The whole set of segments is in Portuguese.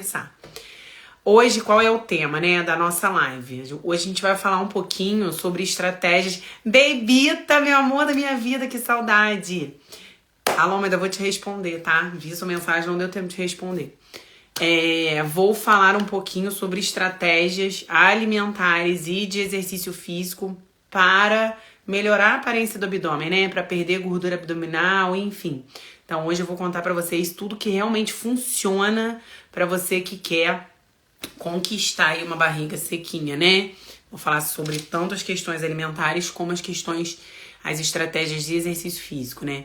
começar. Hoje, qual é o tema, né, da nossa live? Hoje a gente vai falar um pouquinho sobre estratégias. Bebita, meu amor da minha vida, que saudade! Alô, mas eu vou te responder, tá? Vi sua mensagem, não deu tempo de responder. Vou falar um pouquinho sobre estratégias alimentares e de exercício físico para melhorar a aparência do abdômen, né? Para perder gordura abdominal, enfim. Então, hoje eu vou contar pra vocês tudo que realmente funciona pra você que quer conquistar aí uma barriga sequinha, né? Vou falar sobre tanto as questões alimentares como as estratégias de exercício físico, né?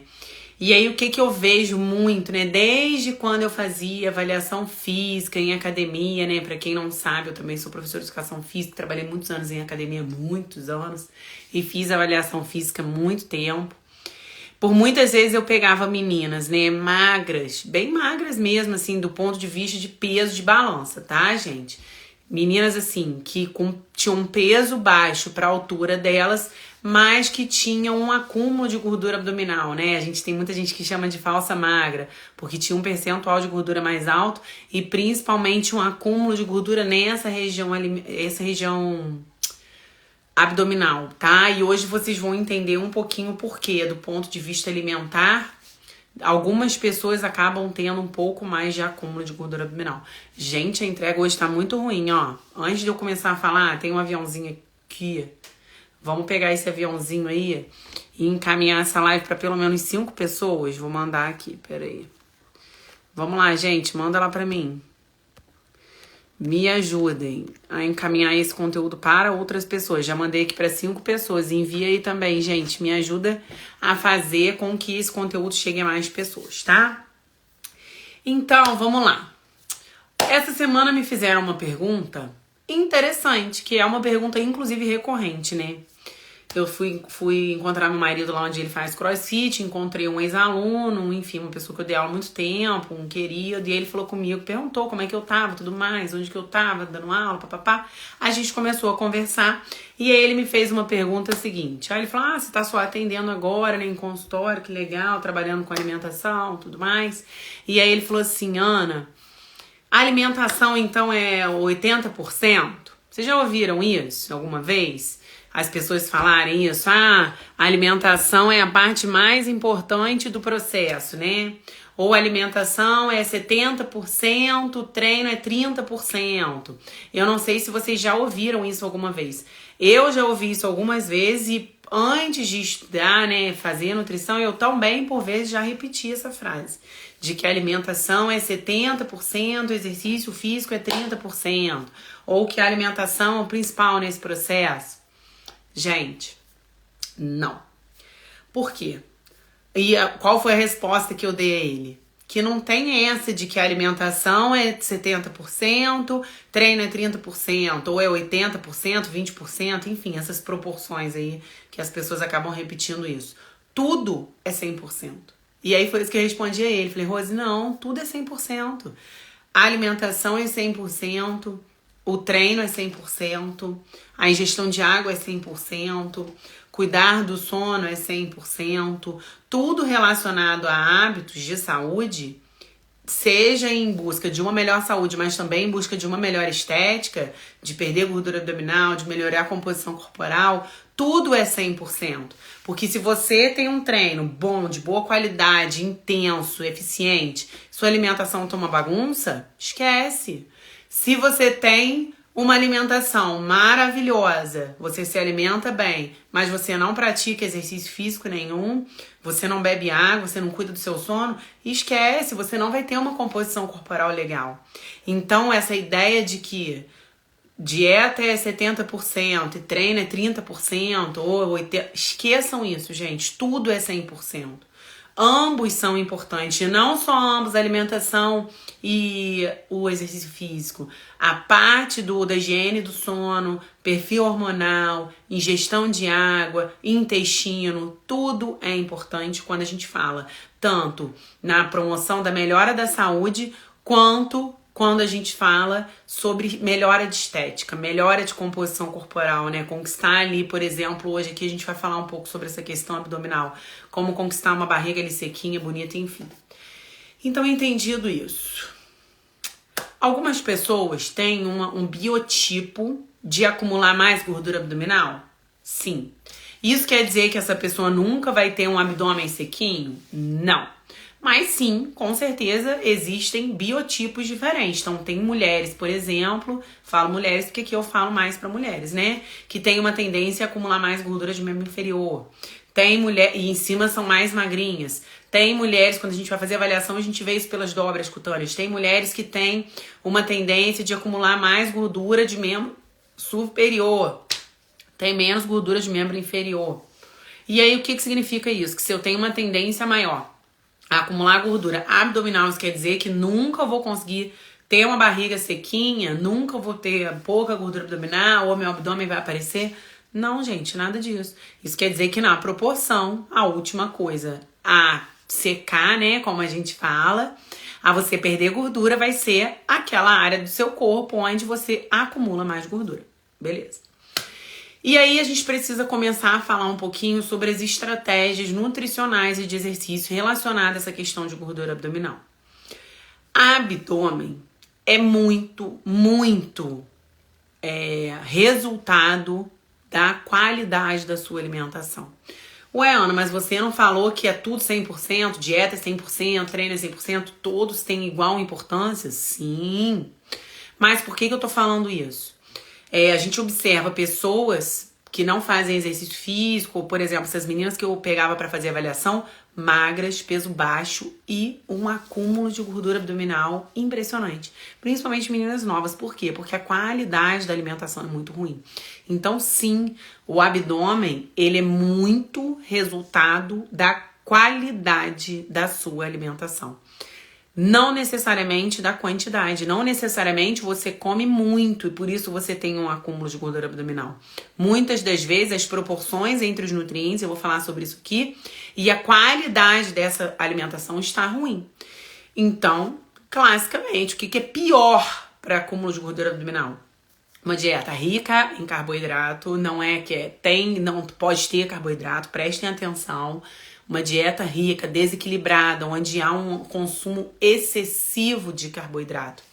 E aí, o que eu vejo muito, né? Desde quando eu fazia avaliação física em academia, né? Pra quem não sabe, eu também sou professora de educação física, trabalhei muitos anos em academia, muitos anos, e fiz avaliação física há muito tempo. Por muitas vezes eu pegava meninas, né, magras, bem magras mesmo, assim, do ponto de vista de peso de balança, tá, gente? Meninas, assim, que tinham um peso baixo para a altura delas, mas que tinham um acúmulo de gordura abdominal, né? Tem muita gente que chama de falsa magra, porque tinha um percentual de gordura mais alto e principalmente um acúmulo de gordura nessa região, essa região abdominal, tá? E hoje vocês vão entender um pouquinho o porquê, do ponto de vista alimentar. Algumas pessoas acabam tendo um pouco mais de acúmulo de gordura abdominal. Gente, a entrega hoje tá muito ruim, ó. Antes de eu começar a falar, tem um aviãozinho aqui. Vamos pegar esse aviãozinho aí e encaminhar essa live para pelo menos 5 pessoas. Vou mandar aqui, peraí. Vamos lá, gente, manda lá pra mim. Me ajudem a encaminhar esse conteúdo para outras pessoas. Já mandei aqui para 5 pessoas. Envia aí também, gente. Me ajuda a fazer com que esse conteúdo chegue a mais pessoas, tá? Então, vamos lá. Essa semana me fizeram uma pergunta interessante, que é uma pergunta, inclusive, recorrente, né? Eu fui encontrar meu marido lá onde ele faz crossfit, encontrei um ex-aluno, enfim, uma pessoa que eu dei aula há muito tempo, um querido, e ele falou comigo, perguntou como é que eu tava, tudo mais, onde que eu tava, dando aula, papapá. A gente começou a conversar, e aí ele me fez uma pergunta seguinte. Aí ele falou, você tá só atendendo agora, né, em consultório, que legal, trabalhando com alimentação, tudo mais. E aí ele falou assim, Ana, a alimentação então é 80%? Vocês já ouviram isso alguma vez? As pessoas falarem isso, a alimentação é a parte mais importante do processo, né? Ou a alimentação é 70%, o treino é 30%. Eu não sei se vocês já ouviram isso alguma vez. Eu já ouvi isso algumas vezes e antes de estudar, né, fazer nutrição, eu também, por vezes, já repeti essa frase. De que a alimentação é 70%, o exercício físico é 30%. Ou que a alimentação é o principal nesse processo. Gente, não. Por quê? E qual foi a resposta que eu dei a ele? Que não tem essa de que a alimentação é 70%, treino é 30%, ou é 80%, 20%, enfim, essas proporções aí que as pessoas acabam repetindo isso. Tudo é 100%. E aí foi isso que eu respondi a ele. Falei, Rose, não, tudo é 100%. A alimentação é 100%. O treino é 100%, a ingestão de água é 100%, cuidar do sono é 100%, tudo relacionado a hábitos de saúde, seja em busca de uma melhor saúde, mas também em busca de uma melhor estética, de perder gordura abdominal, de melhorar a composição corporal, tudo é 100%. Porque se você tem um treino bom, de boa qualidade, intenso, eficiente, sua alimentação tá uma bagunça, esquece. Se você tem uma alimentação maravilhosa, você se alimenta bem, mas você não pratica exercício físico nenhum, você não bebe água, você não cuida do seu sono, esquece, você não vai ter uma composição corporal legal. Então, essa ideia de que dieta é 70% e treino é 30% ou 80%, esqueçam isso, gente, tudo é 100%. Ambos são importantes, não só ambos, a alimentação e o exercício físico. A parte da higiene do sono, perfil hormonal, ingestão de água, intestino, tudo é importante quando a gente fala tanto na promoção da melhora da saúde, quanto quando a gente fala sobre melhora de estética, melhora de composição corporal, né? Conquistar ali, por exemplo, hoje aqui a gente vai falar um pouco sobre essa questão abdominal, como conquistar uma barriga ali sequinha, bonita, enfim. Então, entendido isso, Algumas pessoas têm um biotipo de acumular mais gordura abdominal? Sim. Isso quer dizer que essa pessoa nunca vai ter um abdômen sequinho? Não. Mas sim, com certeza existem biotipos diferentes. Então tem mulheres, por exemplo, falo mulheres porque aqui eu falo mais para mulheres, né? Que tem uma tendência a acumular mais gordura de membro inferior. Tem mulher, e em cima são mais magrinhas. Tem mulheres, quando a gente vai fazer avaliação, a gente vê isso pelas dobras cutâneas. Tem mulheres que têm uma tendência de acumular mais gordura de membro superior. Tem menos gordura de membro inferior. E aí, o que significa isso? Que se eu tenho uma tendência maior a acumular gordura abdominal, isso quer dizer que nunca vou conseguir ter uma barriga sequinha, nunca vou ter pouca gordura abdominal, ou meu abdômen vai aparecer. Não, gente, nada disso. Isso quer dizer que na proporção, a última coisa a secar, né, como a gente fala, a você perder gordura, vai ser aquela área do seu corpo onde você acumula mais gordura. Beleza. E aí a gente precisa começar a falar um pouquinho sobre as estratégias nutricionais e de exercício relacionadas a essa questão de gordura abdominal. Abdômen é muito resultado da qualidade da sua alimentação. Ué, Ana, mas você não falou que é tudo 100%, dieta é 100%, treino é 100%, todos têm igual importância? Sim. Mas por que eu tô falando isso? A gente observa pessoas que não fazem exercício físico, por exemplo, essas meninas que eu pegava para fazer avaliação, magras, peso baixo e um acúmulo de gordura abdominal impressionante. Principalmente meninas novas. Por quê? Porque a qualidade da alimentação é muito ruim. Então, sim, o abdômen, ele é muito resultado da qualidade da sua alimentação. Não necessariamente da quantidade, não necessariamente você come muito e por isso você tem um acúmulo de gordura abdominal. Muitas das vezes as proporções entre os nutrientes, eu vou falar sobre isso aqui, e a qualidade dessa alimentação está ruim. Então, classicamente, o que é pior para acúmulo de gordura abdominal? Uma dieta rica em carboidrato, não pode ter carboidrato, prestem atenção. Uma dieta rica, desequilibrada, onde há um consumo excessivo de carboidrato.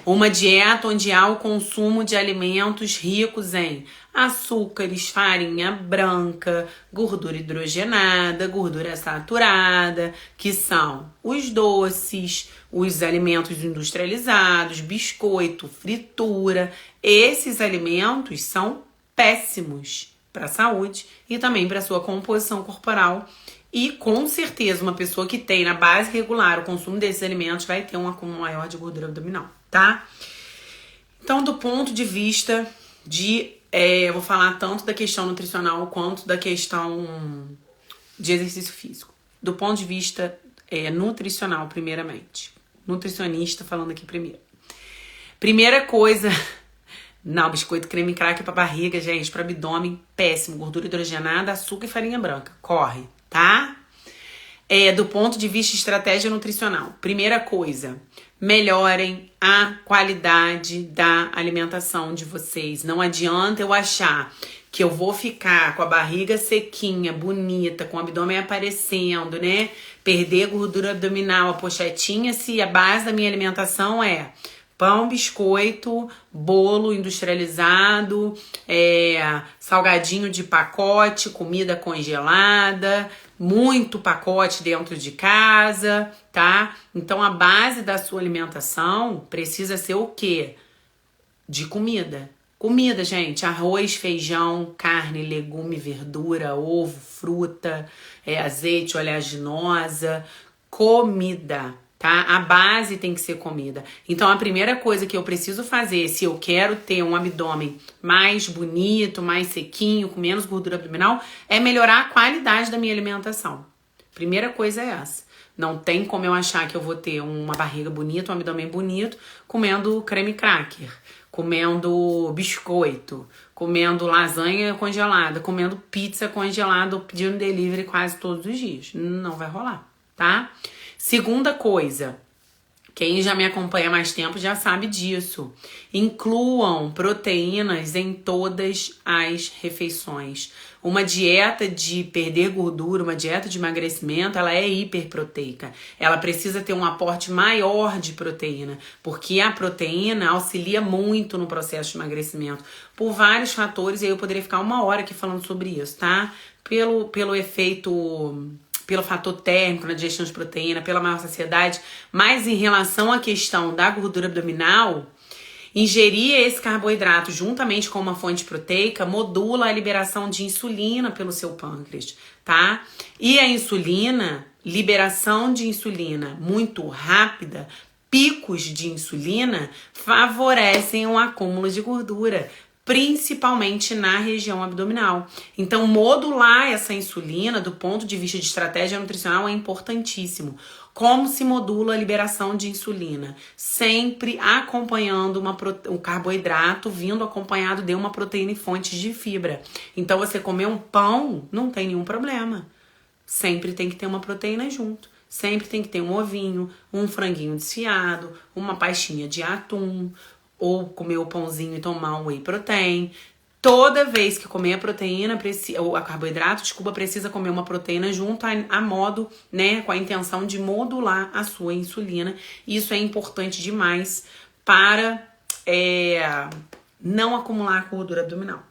Uma dieta onde há o consumo de alimentos ricos em açúcares, farinha branca, gordura hidrogenada, gordura saturada, que são os doces, os alimentos industrializados, biscoito, fritura. Esses alimentos são péssimos para a saúde e também para a sua composição corporal. E com certeza uma pessoa que tem na base regular o consumo desses alimentos vai ter um acúmulo maior de gordura abdominal, tá? Então, do ponto de vista eu vou falar tanto da questão nutricional quanto da questão de exercício físico. Do ponto de vista nutricional, primeiramente. Nutricionista falando aqui primeiro. Primeira coisa... Não, biscoito, creme cracker pra barriga, gente, para abdômen, péssimo. Gordura hidrogenada, açúcar e farinha branca. Corre, tá? Do ponto de vista estratégia nutricional. Primeira coisa, melhorem a qualidade da alimentação de vocês. Não adianta eu achar que eu vou ficar com a barriga sequinha, bonita, com o abdômen aparecendo, né? Perder gordura abdominal, a pochetinha, se a base da minha alimentação é pão, biscoito, bolo industrializado, salgadinho de pacote, comida congelada, muito pacote dentro de casa, tá? Então a base da sua alimentação precisa ser o quê? De comida. Comida, gente, arroz, feijão, carne, legume, verdura, ovo, fruta, azeite, oleaginosa, comida. Tá? A base tem que ser comida. Então, a primeira coisa que eu preciso fazer, se eu quero ter um abdômen mais bonito, mais sequinho, com menos gordura abdominal, é melhorar a qualidade da minha alimentação. Primeira coisa é essa. Não tem como eu achar que eu vou ter uma barriga bonita, um abdômen bonito, comendo creme cracker, comendo biscoito, comendo lasanha congelada, comendo pizza congelada ou pedindo delivery quase todos os dias. Não vai rolar, tá? Segunda coisa, Quem já me acompanha há mais tempo já sabe disso. Incluam proteínas em todas as refeições. Uma dieta de perder gordura, uma dieta de emagrecimento, ela é hiperproteica. Ela precisa ter um aporte maior de proteína, porque a proteína auxilia muito no processo de emagrecimento, por vários fatores, e aí eu poderia ficar 1 hora aqui falando sobre isso, tá? Pelo efeito... pelo fator térmico na digestão de proteína, pela maior saciedade, mas em relação à questão da gordura abdominal, ingerir esse carboidrato juntamente com uma fonte proteica modula a liberação de insulina pelo seu pâncreas, tá? E a insulina, liberação de insulina muito rápida, picos de insulina favorecem o acúmulo de gordura, principalmente na região abdominal. Então, modular essa insulina do ponto de vista de estratégia nutricional é importantíssimo. Como se modula a liberação de insulina? Sempre acompanhando um carboidrato vindo acompanhado de uma proteína e fontes de fibra. Então, você comer um pão não tem nenhum problema. Sempre tem que ter uma proteína junto. Sempre tem que ter um ovinho, um franguinho desfiado, uma pastinha de atum, ou comer o pãozinho e tomar um whey protein. Toda vez que comer a proteína, ou a carboidrato, precisa comer uma proteína junto a modo, né, com a intenção de modular a sua insulina. Isso é importante demais para não acumular gordura abdominal.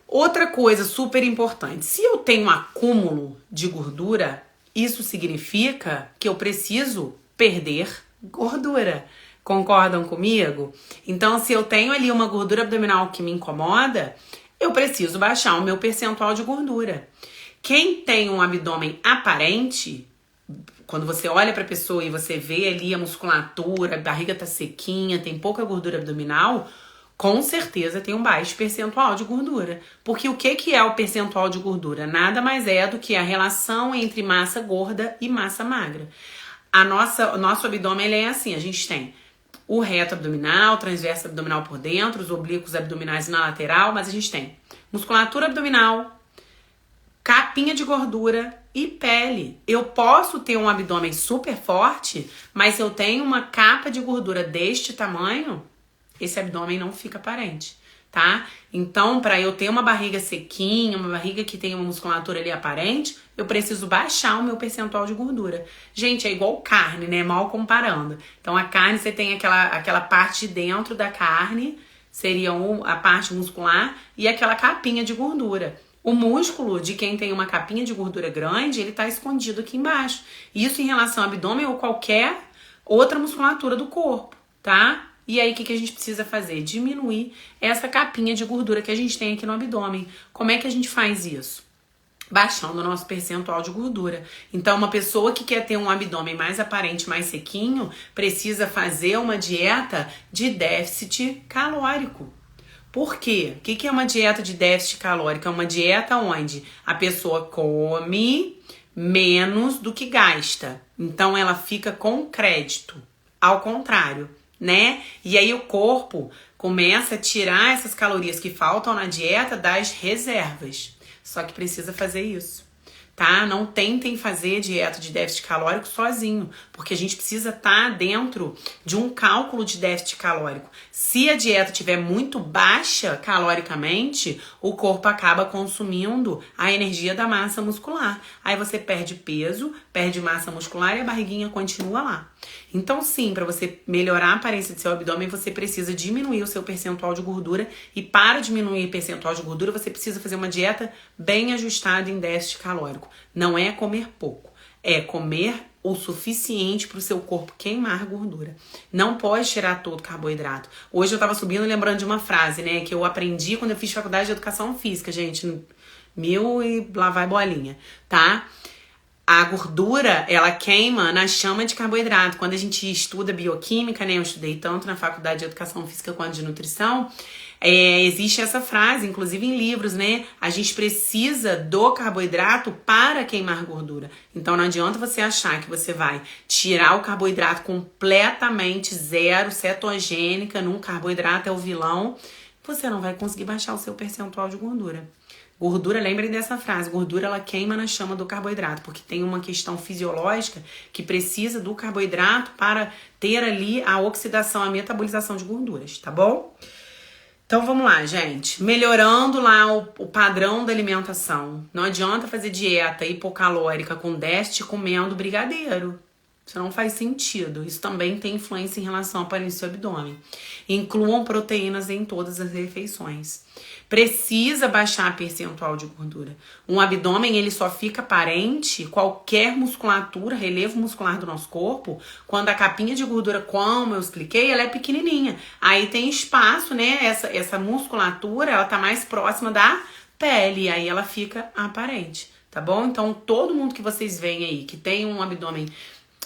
Outra coisa super importante, se eu tenho acúmulo de gordura, isso significa que eu preciso perder gordura. Concordam comigo? Então, se eu tenho ali uma gordura abdominal que me incomoda, eu preciso baixar o meu percentual de gordura. Quem tem um abdômen aparente, quando você olha para a pessoa e você vê ali a musculatura, a barriga tá sequinha, tem pouca gordura abdominal, com certeza tem um baixo percentual de gordura. Porque o que é o percentual de gordura? Nada mais é do que a relação entre massa gorda e massa magra. O nosso abdômen ele é assim, a gente tem o reto abdominal, transverso abdominal por dentro, os oblíquos abdominais na lateral, mas a gente tem musculatura abdominal, capinha de gordura e pele. Eu posso ter um abdômen super forte, mas se eu tenho uma capa de gordura deste tamanho, esse abdômen não fica aparente, tá? Então, para eu ter uma barriga sequinha, uma barriga que tenha uma musculatura ali aparente, eu preciso baixar o meu percentual de gordura. Gente, é igual carne, né? Mal comparando. Então, a carne, você tem aquela parte de dentro da carne, seria a parte muscular, e aquela capinha de gordura. O músculo de quem tem uma capinha de gordura grande, ele tá escondido aqui embaixo. Isso em relação ao abdômen ou qualquer outra musculatura do corpo, tá? E aí, o que a gente precisa fazer? Diminuir essa capinha de gordura que a gente tem aqui no abdômen. Como é que a gente faz isso? Baixando o nosso percentual de gordura. Então, uma pessoa que quer ter um abdômen mais aparente, mais sequinho, precisa fazer uma dieta de déficit calórico. Por quê? O que é uma dieta de déficit calórico? É uma dieta onde a pessoa come menos do que gasta. Então, ela fica com crédito. Ao contrário, né? E aí o corpo começa a tirar essas calorias que faltam na dieta das reservas. Só que precisa fazer isso, tá? Não tentem fazer dieta de déficit calórico sozinho, porque a gente precisa estar dentro de um cálculo de déficit calórico. Se a dieta estiver muito baixa caloricamente, o corpo acaba consumindo a energia da massa muscular. Aí você perde peso, perde massa muscular e a barriguinha continua lá. Então sim, para você melhorar a aparência do seu abdômen, você precisa diminuir o seu percentual de gordura, e para diminuir o percentual de gordura, você precisa fazer uma dieta bem ajustada em déficit calórico. Não é comer pouco, é comer o suficiente para o seu corpo queimar gordura. Não pode tirar todo o carboidrato. Hoje eu tava subindo lembrando de uma frase, né, que eu aprendi quando eu fiz faculdade de educação física, gente, e lá vai bolinha, tá? A gordura, ela queima na chama de carboidrato. Quando a gente estuda bioquímica, né, eu estudei tanto na faculdade de educação física quanto de nutrição, existe essa frase, inclusive em livros, né? A gente precisa do carboidrato para queimar gordura. Então não adianta você achar que você vai tirar o carboidrato completamente zero, cetogênica, num carboidrato é o vilão, você não vai conseguir baixar o seu percentual de gordura. Gordura, lembrem dessa frase, gordura ela queima na chama do carboidrato, porque tem uma questão fisiológica que precisa do carboidrato para ter ali a oxidação, a metabolização de gorduras, tá bom? Então vamos lá, gente. Melhorando lá o padrão da alimentação. Não adianta fazer dieta hipocalórica com déficit comendo brigadeiro. Isso não faz sentido. Isso também tem influência em relação à aparência do abdômen. Incluam proteínas em todas as refeições. Precisa baixar a percentual de gordura. Um abdômen, ele só fica aparente, qualquer musculatura, relevo muscular do nosso corpo, quando a capinha de gordura, como eu expliquei, ela é pequenininha. Aí tem espaço, né? Essa musculatura, ela tá mais próxima da pele, aí ela fica aparente, tá bom? Então, todo mundo que vocês veem aí, que tem um abdômen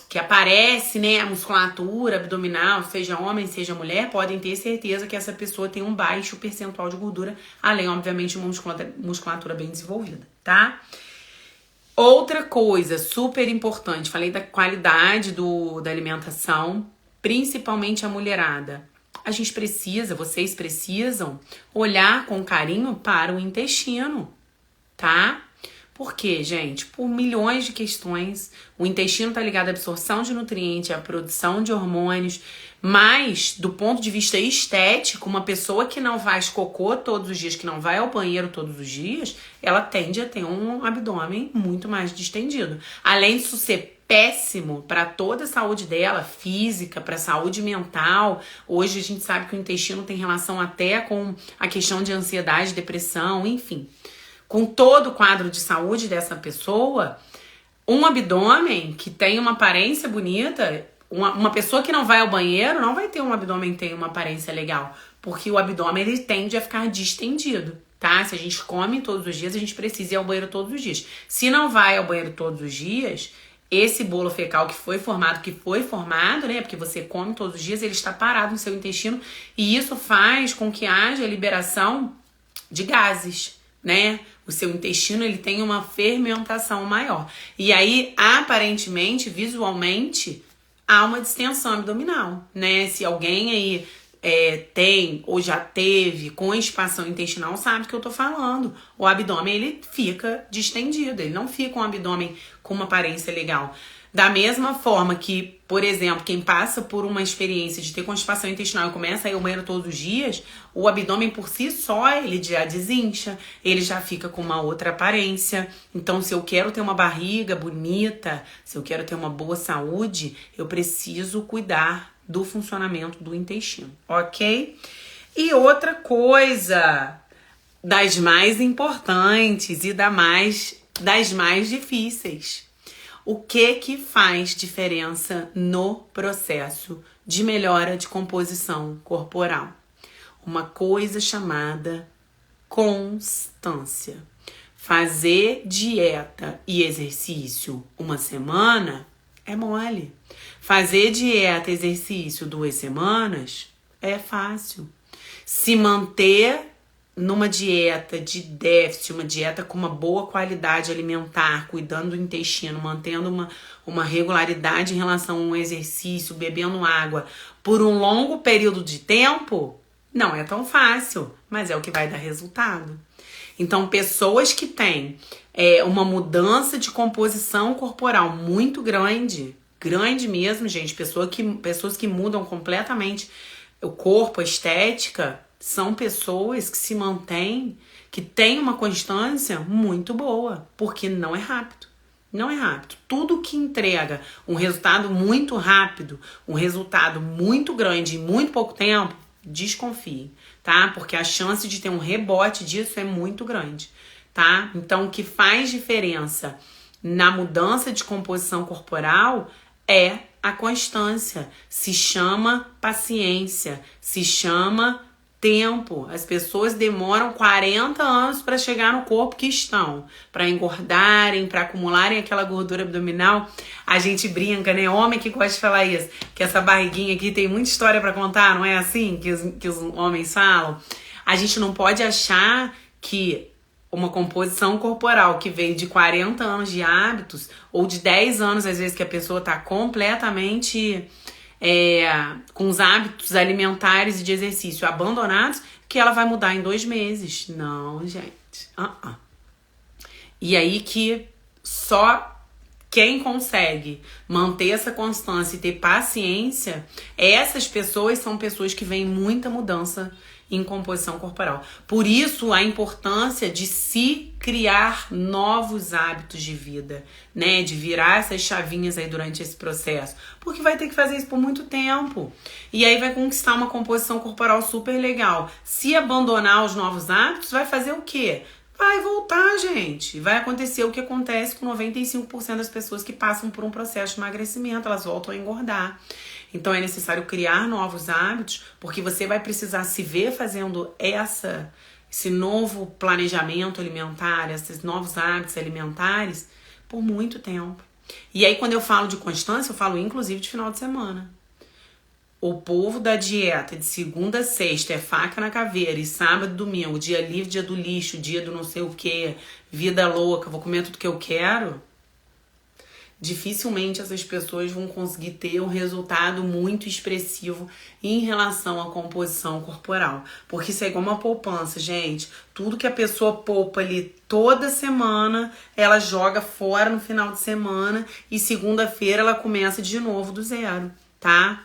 que aparece, né, a musculatura abdominal, seja homem, seja mulher, podem ter certeza que essa pessoa tem um baixo percentual de gordura, além, obviamente, de uma musculatura bem desenvolvida, tá? Outra coisa super importante, falei da qualidade da alimentação, principalmente a mulherada. A gente precisa, vocês precisam olhar com carinho para o intestino, tá? Por quê, gente? Por milhões de questões. O intestino está ligado à absorção de nutrientes, à produção de hormônios, mas do ponto de vista estético, uma pessoa que não faz cocô todos os dias, que não vai ao banheiro todos os dias, ela tende a ter um abdômen muito mais distendido. Além disso ser péssimo para toda a saúde dela, física, para a saúde mental. Hoje a gente sabe que o intestino tem relação até com a questão de ansiedade, depressão, enfim. Com todo o quadro de saúde dessa pessoa, um abdômen que tem uma aparência bonita, uma pessoa que não vai ao banheiro não vai ter um abdômen que tem uma aparência legal, porque o abdômen ele tende a ficar distendido, tá? Se a gente come todos os dias, a gente precisa ir ao banheiro todos os dias. Se não vai ao banheiro todos os dias, esse bolo fecal que foi formado, né? Porque você come todos os dias, ele está parado no seu intestino e isso faz com que haja liberação de gases, né? O seu intestino, ele tem uma fermentação maior. E aí, aparentemente, visualmente, há uma distensão abdominal, né? Se alguém aí tem ou já teve constipação intestinal, sabe do que eu tô falando. O abdômen, ele fica distendido, ele não fica um abdômen com uma aparência legal. Da mesma forma que, por exemplo, quem passa por uma experiência de ter constipação intestinal e começa a ir ao banheiro todos os dias, o abdômen por si só, ele já desincha, ele já fica com uma outra aparência. Então, se eu quero ter uma barriga bonita, se eu quero ter uma boa saúde, eu preciso cuidar do funcionamento do intestino, ok? E outra coisa, das mais importantes e das mais difíceis. O que faz diferença no processo de melhora de composição corporal? Uma coisa chamada constância. Fazer dieta e exercício uma semana é mole. Fazer dieta e exercício 2 semanas é fácil. Se manter numa dieta de déficit, uma dieta com uma boa qualidade alimentar, cuidando do intestino, mantendo uma regularidade em relação ao exercício, bebendo água, por um longo período de tempo, não é tão fácil, mas é o que vai dar resultado. Então, pessoas que têm uma mudança de composição corporal muito grande mesmo, gente, pessoas que mudam completamente o corpo, a estética, são pessoas que se mantêm, que têm uma constância muito boa, porque não é rápido. Não é rápido. Tudo que entrega um resultado muito rápido, um resultado muito grande em muito pouco tempo, desconfie, tá? Porque a chance de ter um rebote disso é muito grande, tá? Então, o que faz diferença na mudança de composição corporal é a constância. Se chama paciência, se chama tempo. As pessoas demoram 40 anos para chegar no corpo que estão, para engordarem, para acumularem aquela gordura abdominal. A gente brinca, né? Homem que gosta de falar isso, que essa barriguinha aqui tem muita história para contar, não é assim que os homens falam? A gente não pode achar que uma composição corporal que veio de 40 anos de hábitos, ou de 10 anos, às vezes, que a pessoa tá completamente com os hábitos alimentares e de exercício abandonados, que ela vai mudar em 2 meses. Não, gente. E aí que só quem consegue manter essa constância e ter paciência, essas pessoas são pessoas que veem muita mudança em composição corporal. Por isso, a importância de se criar novos hábitos de vida, né? De virar essas chavinhas aí durante esse processo. Porque vai ter que fazer isso por muito tempo. E aí vai conquistar uma composição corporal super legal. Se abandonar os novos hábitos, vai fazer o quê? Vai voltar, gente. Vai acontecer o que acontece com 95% das pessoas que passam por um processo de emagrecimento. Elas voltam a engordar. Então é necessário criar novos hábitos, porque você vai precisar se ver fazendo esse novo planejamento alimentar, esses novos hábitos alimentares por muito tempo. E aí quando eu falo de constância, eu falo inclusive de final de semana. O povo da dieta de segunda a sexta é faca na caveira, e sábado e domingo, dia livre, dia do lixo, dia do não sei o que, vida louca, vou comer tudo que eu quero. Dificilmente essas pessoas vão conseguir ter um resultado muito expressivo em relação à composição corporal. Porque isso é igual uma poupança, gente. Tudo que a pessoa poupa ali toda semana, ela joga fora no final de semana e segunda-feira ela começa de novo do zero, tá?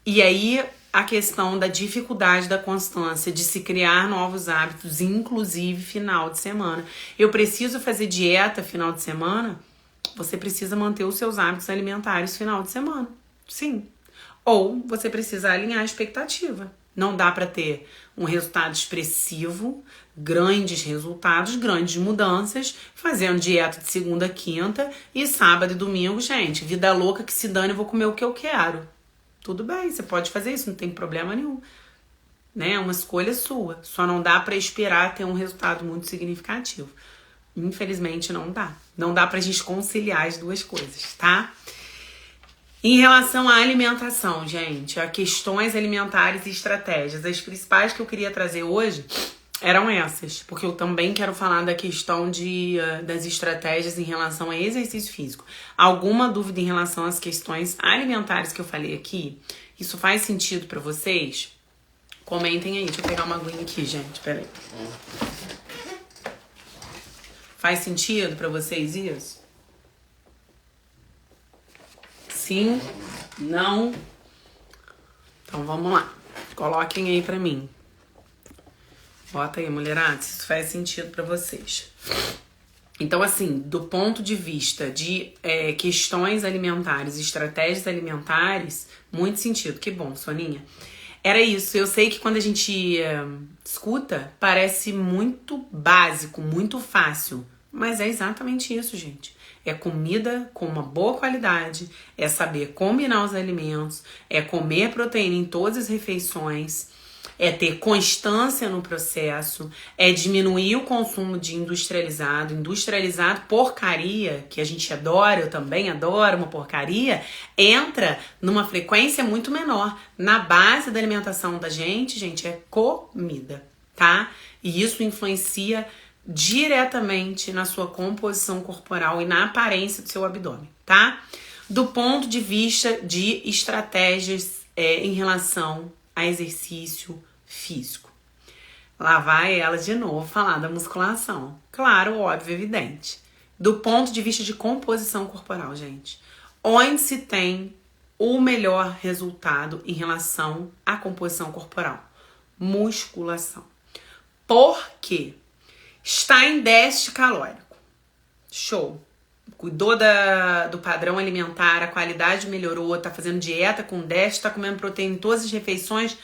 E aí a questão da dificuldade da constância, de se criar novos hábitos, inclusive final de semana. Eu preciso fazer dieta final de semana? Você precisa manter os seus hábitos alimentares final de semana. Sim. Ou você precisa alinhar a expectativa. Não dá para ter um resultado expressivo, grandes resultados, grandes mudanças, fazendo dieta de segunda a quinta e sábado e domingo, gente, vida louca que se dane, eu vou comer o que eu quero. Tudo bem, você pode fazer isso, não tem problema nenhum. Né? É uma escolha sua. Só não dá para esperar ter um resultado muito significativo. Infelizmente não dá. Não dá pra gente conciliar as duas coisas, tá? Em relação à alimentação, gente, a questões alimentares e estratégias, as principais que eu queria trazer hoje eram essas, porque eu também quero falar da questão das estratégias em relação a exercício físico. Alguma dúvida em relação às questões alimentares que eu falei aqui? Isso faz sentido pra vocês? Comentem aí. Deixa eu pegar uma aguinha aqui, gente. Peraí. Faz sentido pra vocês isso? Sim? Não? Então vamos lá. Coloquem aí pra mim. Bota aí, mulherada, se isso faz sentido pra vocês. Então, assim, do ponto de vista de questões alimentares, estratégias alimentares, muito sentido. Que bom, Soninha. Era isso. Eu sei que quando a gente escuta, parece muito básico, muito fácil. Mas é exatamente isso, gente. É comida com uma boa qualidade, é saber combinar os alimentos, é comer proteína em todas as refeições, é ter constância no processo, é diminuir o consumo de industrializado. Industrializado, porcaria, que a gente adora, eu também adoro uma porcaria, entra numa frequência muito menor. Na base da alimentação da gente, é comida, tá? E isso influencia diretamente na sua composição corporal e na aparência do seu abdômen, tá? Do ponto de vista de estratégias em relação a exercício físico. Lá vai ela de novo falar da musculação. Claro, óbvio, evidente. Do ponto de vista de composição corporal, gente, onde se tem o melhor resultado em relação à composição corporal? Musculação. Por quê? Está em déficit calórico. Show. Cuidou do padrão alimentar, a qualidade melhorou, tá fazendo dieta com déficit, tá comendo proteína em todas as refeições,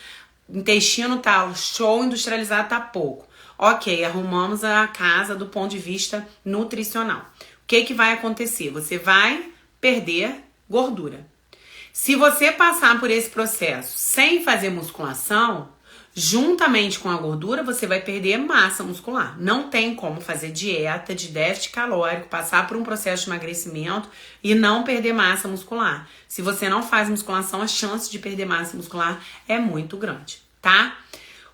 intestino tá show, industrializado tá pouco. Ok, arrumamos a casa do ponto de vista nutricional. O que vai acontecer? Você vai perder gordura. Se você passar por esse processo sem fazer musculação, juntamente com a gordura, você vai perder massa muscular. Não tem como fazer dieta de déficit calórico, passar por um processo de emagrecimento e não perder massa muscular. Se você não faz musculação, a chance de perder massa muscular é muito grande, tá?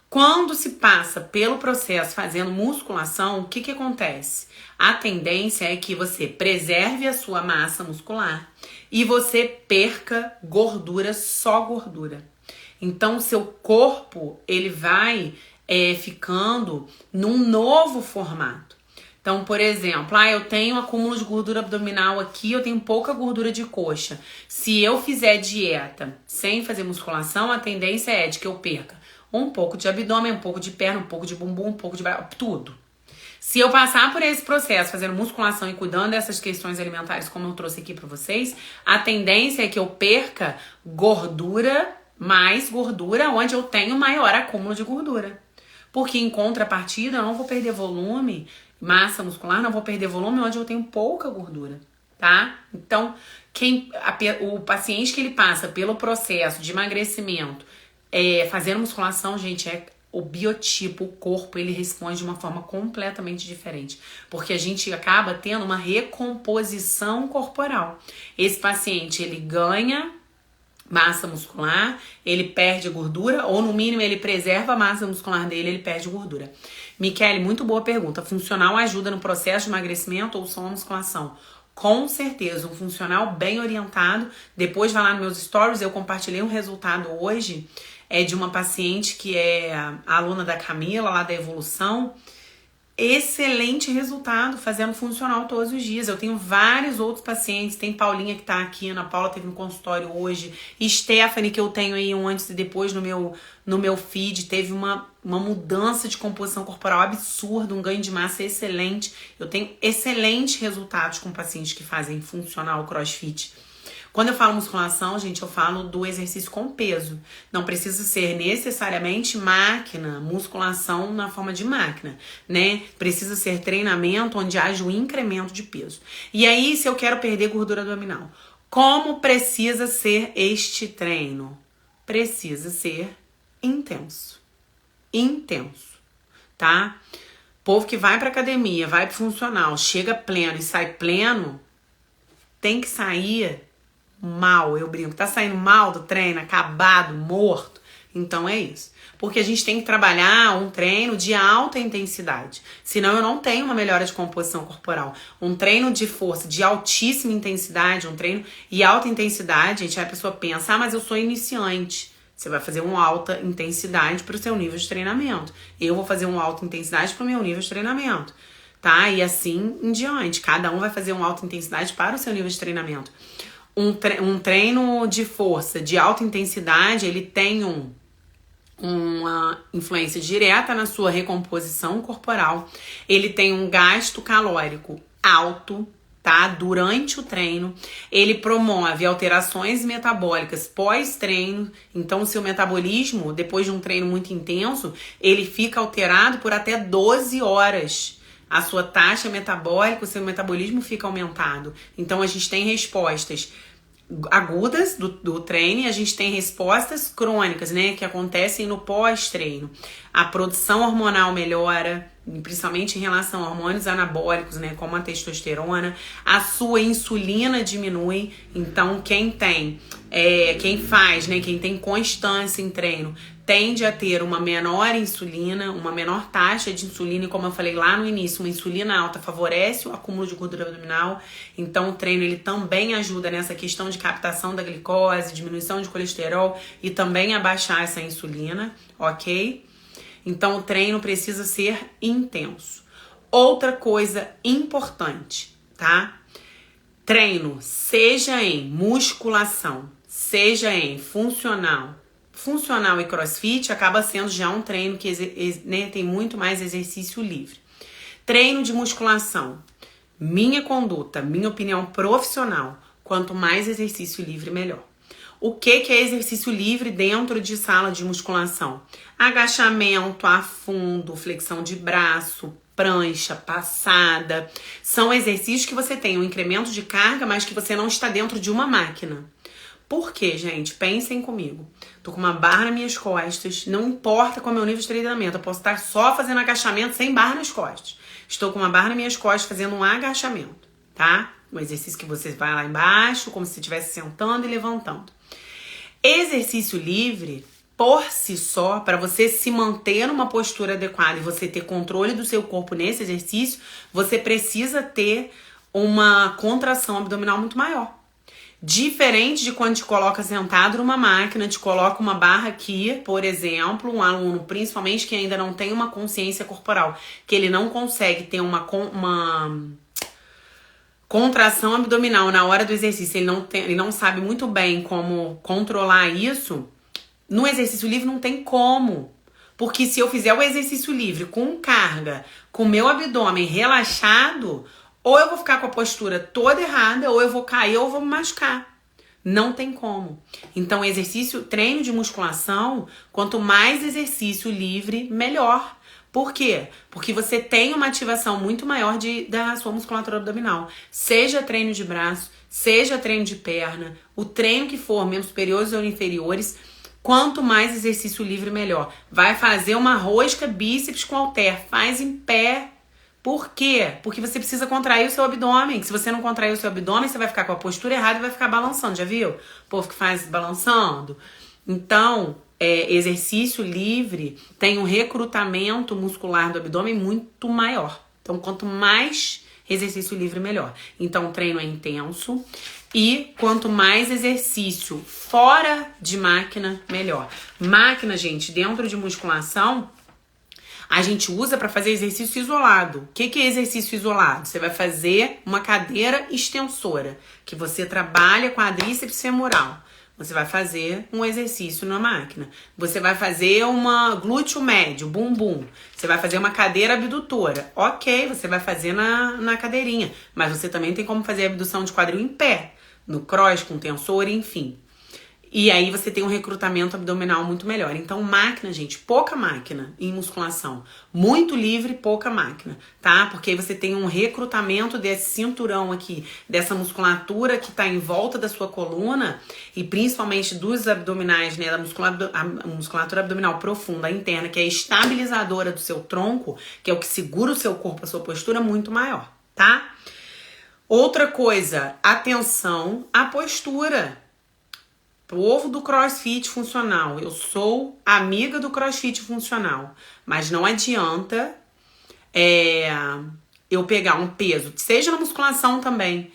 Quando se passa pelo processo fazendo musculação, o que acontece? A tendência é que você preserve a sua massa muscular e você perca gordura, só gordura. Então, o seu corpo, ele vai ficando num novo formato. Então, por exemplo, eu tenho acúmulo de gordura abdominal aqui, eu tenho pouca gordura de coxa. Se eu fizer dieta sem fazer musculação, a tendência é de que eu perca um pouco de abdômen, um pouco de perna, um pouco de bumbum, um pouco de braço, tudo. Se eu passar por esse processo, fazendo musculação e cuidando dessas questões alimentares, como eu trouxe aqui pra vocês, a tendência é que eu perca gordura, mais gordura, onde eu tenho maior acúmulo de gordura. Porque em contrapartida, eu não vou perder volume, massa muscular, não vou perder volume onde eu tenho pouca gordura, tá? Então, o paciente que ele passa pelo processo de emagrecimento, fazendo musculação, gente, o biotipo, o corpo, ele responde de uma forma completamente diferente. Porque a gente acaba tendo uma recomposição corporal. Esse paciente, ele ganha massa muscular, ele perde gordura, ou no mínimo ele preserva a massa muscular dele, ele perde gordura. Michele, muito boa pergunta. Funcional ajuda no processo de emagrecimento ou só a musculação? Com certeza, um funcional bem orientado. Depois vai lá nos meus stories, eu compartilhei um resultado hoje, de uma paciente que é aluna da Camila, lá da Evolução. Excelente resultado fazendo funcional todos os dias. Eu tenho vários outros pacientes. Tem Paulinha que tá aqui, Ana Paula teve no consultório hoje, Stephanie, que eu tenho aí um antes e depois no meu feed, teve uma mudança de composição corporal absurda, um ganho de massa excelente. Eu tenho excelentes resultados com pacientes que fazem funcional crossfit. Quando eu falo musculação, gente, eu falo do exercício com peso. Não precisa ser necessariamente máquina, musculação na forma de máquina, né? Precisa ser treinamento onde haja um incremento de peso. E aí, se eu quero perder gordura abdominal, como precisa ser este treino? Precisa ser intenso. Intenso, tá? Povo que vai pra academia, vai pro funcional, chega pleno e sai pleno, tem que sair mal, eu brinco, tá saindo mal do treino, acabado, morto. Então é isso. Porque a gente tem que trabalhar um treino de alta intensidade. Senão eu não tenho uma melhora de composição corporal. Um treino de força de altíssima intensidade, um treino e alta intensidade, gente, aí a pessoa pensa, mas eu sou iniciante. Você vai fazer uma alta intensidade pro seu nível de treinamento. Eu vou fazer uma alta intensidade pro meu nível de treinamento. Tá? E assim em diante. Cada um vai fazer uma alta intensidade para o seu nível de treinamento. Um treino de força, de alta intensidade, ele tem uma influência direta na sua recomposição corporal. Ele tem um gasto calórico alto, tá? Durante o treino. Ele promove alterações metabólicas pós-treino. Então, o seu metabolismo, depois de um treino muito intenso, ele fica alterado por até 12 horas. A sua taxa metabólica, o seu metabolismo fica aumentado. Então, a gente tem respostas agudas do treino e a gente tem respostas crônicas, né, que acontecem no pós-treino. A produção hormonal melhora, principalmente em relação a hormônios anabólicos, né, como a testosterona. A sua insulina diminui. Então, quem tem constância em treino, tende a ter uma menor insulina, uma menor taxa de insulina, e como eu falei lá no início, uma insulina alta favorece o acúmulo de gordura abdominal. Então o treino ele também ajuda nessa questão de captação da glicose, diminuição de colesterol e também a baixar essa insulina, ok? Então o treino precisa ser intenso. Outra coisa importante, tá? Treino, seja em musculação, seja em funcional e crossfit, acaba sendo já um treino que tem muito mais exercício livre. Treino de musculação, minha conduta, minha opinião profissional, quanto mais exercício livre, melhor. O que é exercício livre dentro de sala de musculação? Agachamento, afundo, flexão de braço, prancha, passada. São exercícios que você tem um incremento de carga, mas que você não está dentro de uma máquina. Por quê, gente? Pensem comigo. Tô com uma barra nas minhas costas, não importa qual é o meu nível de treinamento, eu posso estar só fazendo agachamento sem barra nas costas. Estou com uma barra nas minhas costas fazendo um agachamento, tá? Um exercício que você vai lá embaixo, como se você estivesse sentando e levantando. Exercício livre, por si só, para você se manter numa postura adequada e você ter controle do seu corpo nesse exercício, você precisa ter uma contração abdominal muito maior. Diferente de quando te coloca sentado numa máquina, te coloca uma barra aqui, por exemplo, um aluno, principalmente que ainda não tem uma consciência corporal, que ele não consegue ter uma contração abdominal na hora do exercício, ele não sabe muito bem como controlar isso, no exercício livre não tem como. Porque se eu fizer o exercício livre com carga, com o meu abdômen relaxado, ou eu vou ficar com a postura toda errada, ou eu vou cair, ou eu vou me machucar. Não tem como. Então, treino de musculação, quanto mais exercício livre, melhor. Por quê? Porque você tem uma ativação muito maior da sua musculatura abdominal. Seja treino de braço, seja treino de perna, o treino que for, membros superiores ou inferiores, quanto mais exercício livre, melhor. Vai fazer uma rosca bíceps com halter, faz em pé. Por quê? Porque você precisa contrair o seu abdômen. Se você não contrair o seu abdômen, você vai ficar com a postura errada e vai ficar balançando. Já viu? O povo que faz balançando. Então, exercício livre tem um recrutamento muscular do abdômen muito maior. Então, quanto mais exercício livre, melhor. Então, o treino é intenso. E quanto mais exercício fora de máquina, melhor. Máquina, gente, dentro de musculação, a gente usa para fazer exercício isolado. O que é exercício isolado? Você vai fazer uma cadeira extensora, que você trabalha quadríceps femoral. Você vai fazer um exercício na máquina. Você vai fazer uma glúteo médio, bumbum. Você vai fazer uma cadeira abdutora. Ok, você vai fazer na cadeirinha. Mas você também tem como fazer abdução de quadril em pé. No cross, com tensor, enfim. E aí você tem um recrutamento abdominal muito melhor. Então, máquina, gente, pouca máquina em musculação. Muito livre, pouca máquina, tá? Porque aí você tem um recrutamento desse cinturão aqui, dessa musculatura que tá em volta da sua coluna e principalmente dos abdominais, né? Da musculatura abdominal profunda, interna, que é estabilizadora do seu tronco, que é o que segura o seu corpo, a sua postura, muito maior, tá? Outra coisa, atenção à postura. Povo do CrossFit funcional, eu sou amiga do CrossFit funcional, mas não adianta eu pegar um peso, seja na musculação também,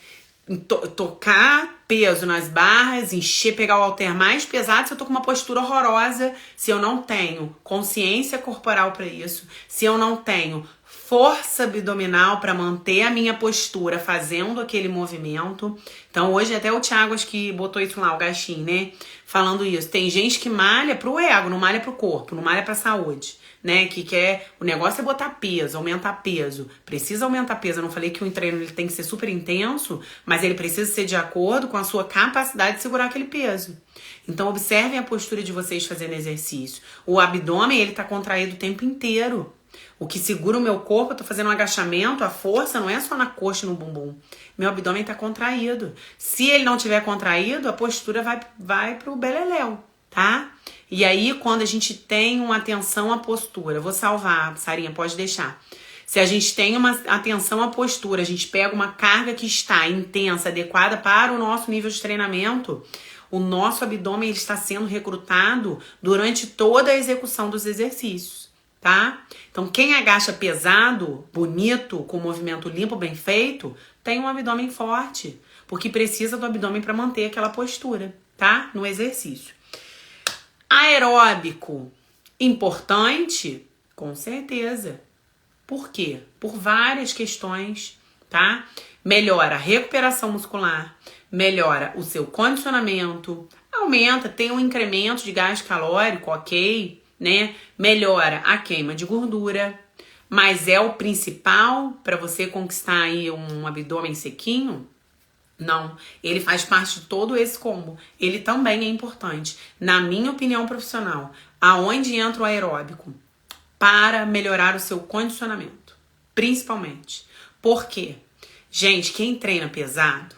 tocar peso nas barras, encher, pegar o halter mais pesado se eu tô com uma postura horrorosa, se eu não tenho consciência corporal para isso, se eu não tenho força abdominal para manter a minha postura fazendo aquele movimento. Então hoje até o Thiago acho que botou isso lá, o Gachin, né? Falando isso. Tem gente que malha pro ego, não malha pro corpo, não malha pra saúde, né? Que quer, o negócio é botar peso, aumentar peso. Precisa aumentar peso. Eu não falei que o treino ele tem que ser super intenso, mas ele precisa ser de acordo com a sua capacidade de segurar aquele peso. Então observem a postura de vocês fazendo exercício. O abdômen, ele tá contraído o tempo inteiro. O que segura o meu corpo, eu tô fazendo um agachamento, a força não é só na coxa e no bumbum. Meu abdômen tá contraído. Se ele não tiver contraído, a postura vai pro beleléu, tá? E aí, quando a gente tem uma atenção à postura, vou salvar, Sarinha, pode deixar. Se a gente tem uma atenção à postura, a gente pega uma carga que está intensa, adequada para o nosso nível de treinamento, o nosso abdômen ele está sendo recrutado durante toda a execução dos exercícios. Tá? Então, quem agacha pesado, bonito, com movimento limpo, bem feito, tem um abdômen forte, porque precisa do abdômen para manter aquela postura, tá? No exercício. Aeróbico, importante? Com certeza. Por quê? Por várias questões, tá? Melhora a recuperação muscular, melhora o seu condicionamento, aumenta, tem um incremento de gasto calórico, ok, né? Melhora a queima de gordura, mas é o principal para você conquistar aí um abdômen sequinho? Não, ele faz parte de todo esse combo. Ele também é importante, na minha opinião profissional. Aonde entra o aeróbico? Para melhorar o seu condicionamento, principalmente. Por quê? Gente, quem treina pesado,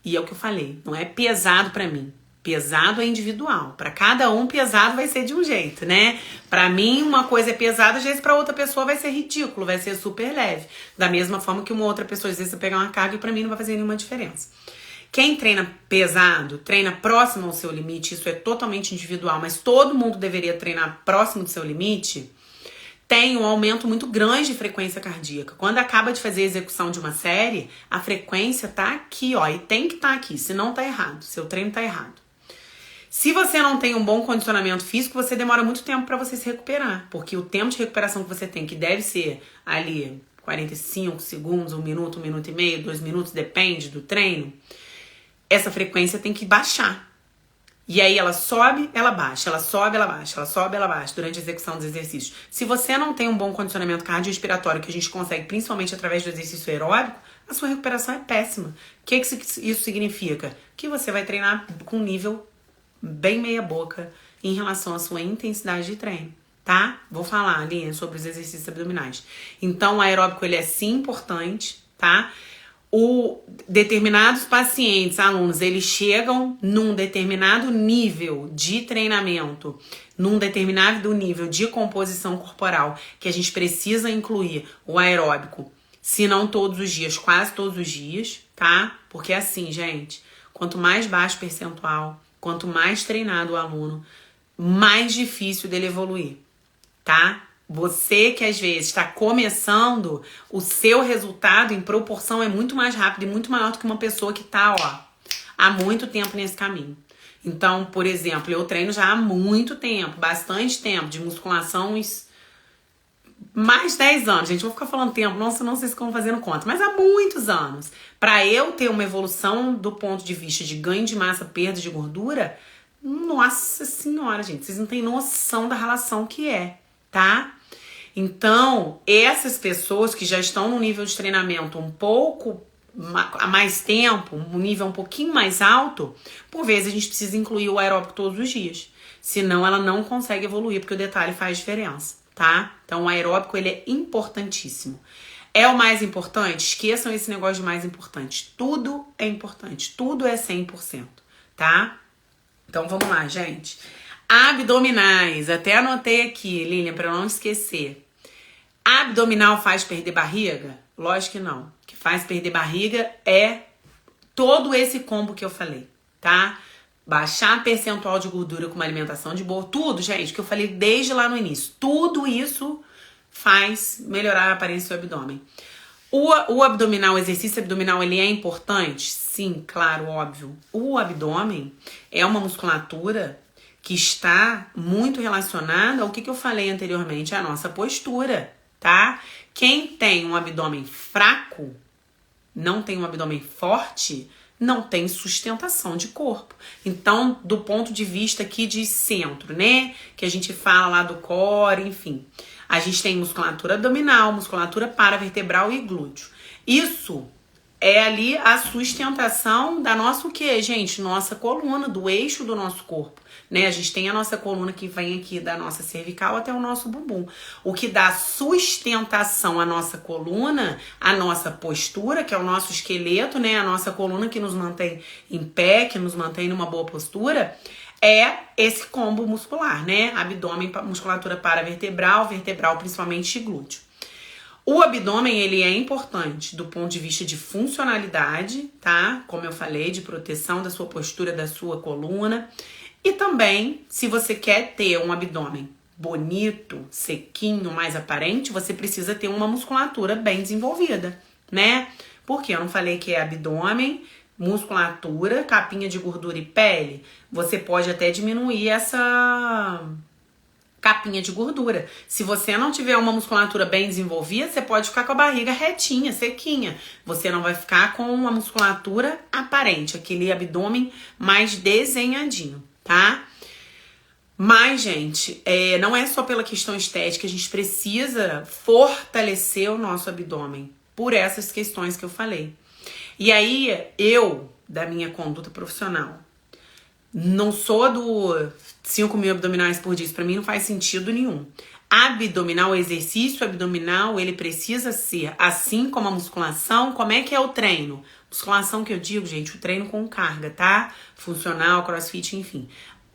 e é o que eu falei, não é pesado para mim. Pesado é individual. Para cada um, pesado vai ser de um jeito, né? Para mim, uma coisa é pesada, às vezes para outra pessoa vai ser ridículo, vai ser super leve. Da mesma forma que uma outra pessoa, às vezes, você pegar uma carga e para mim não vai fazer nenhuma diferença. Quem treina pesado, treina próximo ao seu limite, isso é totalmente individual, mas todo mundo deveria treinar próximo do seu limite, tem um aumento muito grande de frequência cardíaca. Quando acaba de fazer a execução de uma série, a frequência tá aqui, ó, e tem que estar aqui, senão tá errado, seu treino tá errado. Se você não tem um bom condicionamento físico, você demora muito tempo para você se recuperar, porque o tempo de recuperação que você tem, que deve ser ali 45 segundos, 1 minuto, 1 minuto e meio, 2 minutos, depende do treino, essa frequência tem que baixar. E aí ela sobe, ela baixa, ela sobe, ela baixa, ela sobe, ela baixa durante a execução dos exercícios. Se você não tem um bom condicionamento cardiorrespiratório, que a gente consegue principalmente através do exercício aeróbico, a sua recuperação é péssima. O que isso significa? Que você vai treinar com um nível bem meia boca em relação à sua intensidade de treino, tá? Vou falar ali sobre os exercícios abdominais. Então o aeróbico ele é sim importante, tá? Determinados pacientes, alunos, eles chegam num determinado nível de treinamento, num determinado nível de composição corporal, que a gente precisa incluir o aeróbico, se não todos os dias, quase todos os dias, tá? Porque é assim, gente, quanto mais baixo percentual, quanto mais treinado o aluno, mais difícil dele evoluir, tá? Você que às vezes está começando, o seu resultado em proporção é muito mais rápido e muito maior do que uma pessoa que está, ó, há muito tempo nesse caminho. Então, por exemplo, eu treino já há muito tempo, bastante tempo, de musculação, mais de 10 anos. Gente, eu vou ficar falando tempo, nossa, não sei se estão fazendo conta, mas há muitos anos. Para eu ter uma evolução do ponto de vista de ganho de massa, perda de gordura, nossa senhora, gente, vocês não têm noção da relação que é, tá? Então, essas pessoas que já estão no nível de treinamento um pouco há mais tempo, um nível um pouquinho mais alto, por vezes a gente precisa incluir o aeróbico todos os dias. Senão ela não consegue evoluir, porque o detalhe faz diferença, tá? Então o aeróbico ele é importantíssimo. É o mais importante? Esqueçam esse negócio de mais importante. Tudo é importante, tudo é 100%, tá? Então vamos lá, gente. Abdominais, até anotei aqui, Lilian, para não esquecer. Abdominal faz perder barriga? Lógico que não. O que faz perder barriga é todo esse combo que eu falei, tá? Baixar percentual de gordura com uma alimentação de boa, tudo, gente, que eu falei desde lá no início. Tudo isso faz melhorar a aparência do abdômen. O abdominal, o exercício abdominal, ele é importante? Sim, claro, óbvio. O abdômen é uma musculatura que está muito relacionada ao que eu falei anteriormente, a nossa postura, tá? Quem tem um abdômen fraco, não tem um abdômen forte, não tem sustentação de corpo. Então, do ponto de vista aqui de centro, né? Que a gente fala lá do core, enfim. A gente tem musculatura abdominal, musculatura paravertebral e glúteo. Isso é ali a sustentação da nossa o quê, gente? Nossa coluna, do eixo do nosso corpo, né? A gente tem a nossa coluna que vem aqui da nossa cervical até o nosso bumbum. O que dá sustentação à nossa coluna, a nossa postura, que é o nosso esqueleto, né? A nossa coluna que nos mantém em pé, que nos mantém numa boa postura, é esse combo muscular, né? Abdômen, musculatura paravertebral, vertebral, principalmente glúteo. O abdômen, ele é importante do ponto de vista de funcionalidade, tá? Como eu falei, de proteção da sua postura, da sua coluna. E também, se você quer ter um abdômen bonito, sequinho, mais aparente, você precisa ter uma musculatura bem desenvolvida, né? Porque eu não falei que é abdômen, musculatura, capinha de gordura e pele. Você pode até diminuir essa capinha de gordura. Se você não tiver uma musculatura bem desenvolvida, você pode ficar com a barriga retinha, sequinha. Você não vai ficar com uma musculatura aparente, aquele abdômen mais desenhadinho, tá? Mas, gente, não é só pela questão estética, a gente precisa fortalecer o nosso abdômen por essas questões que eu falei. E aí, eu, da minha conduta profissional, não sou do 5.000 abdominais por dia, isso pra mim não faz sentido nenhum. Abdominal, o exercício abdominal, ele precisa ser, assim como a musculação, como é que é o treino? Musculação que eu digo, gente, o treino com carga, tá? Funcional, crossfit, enfim.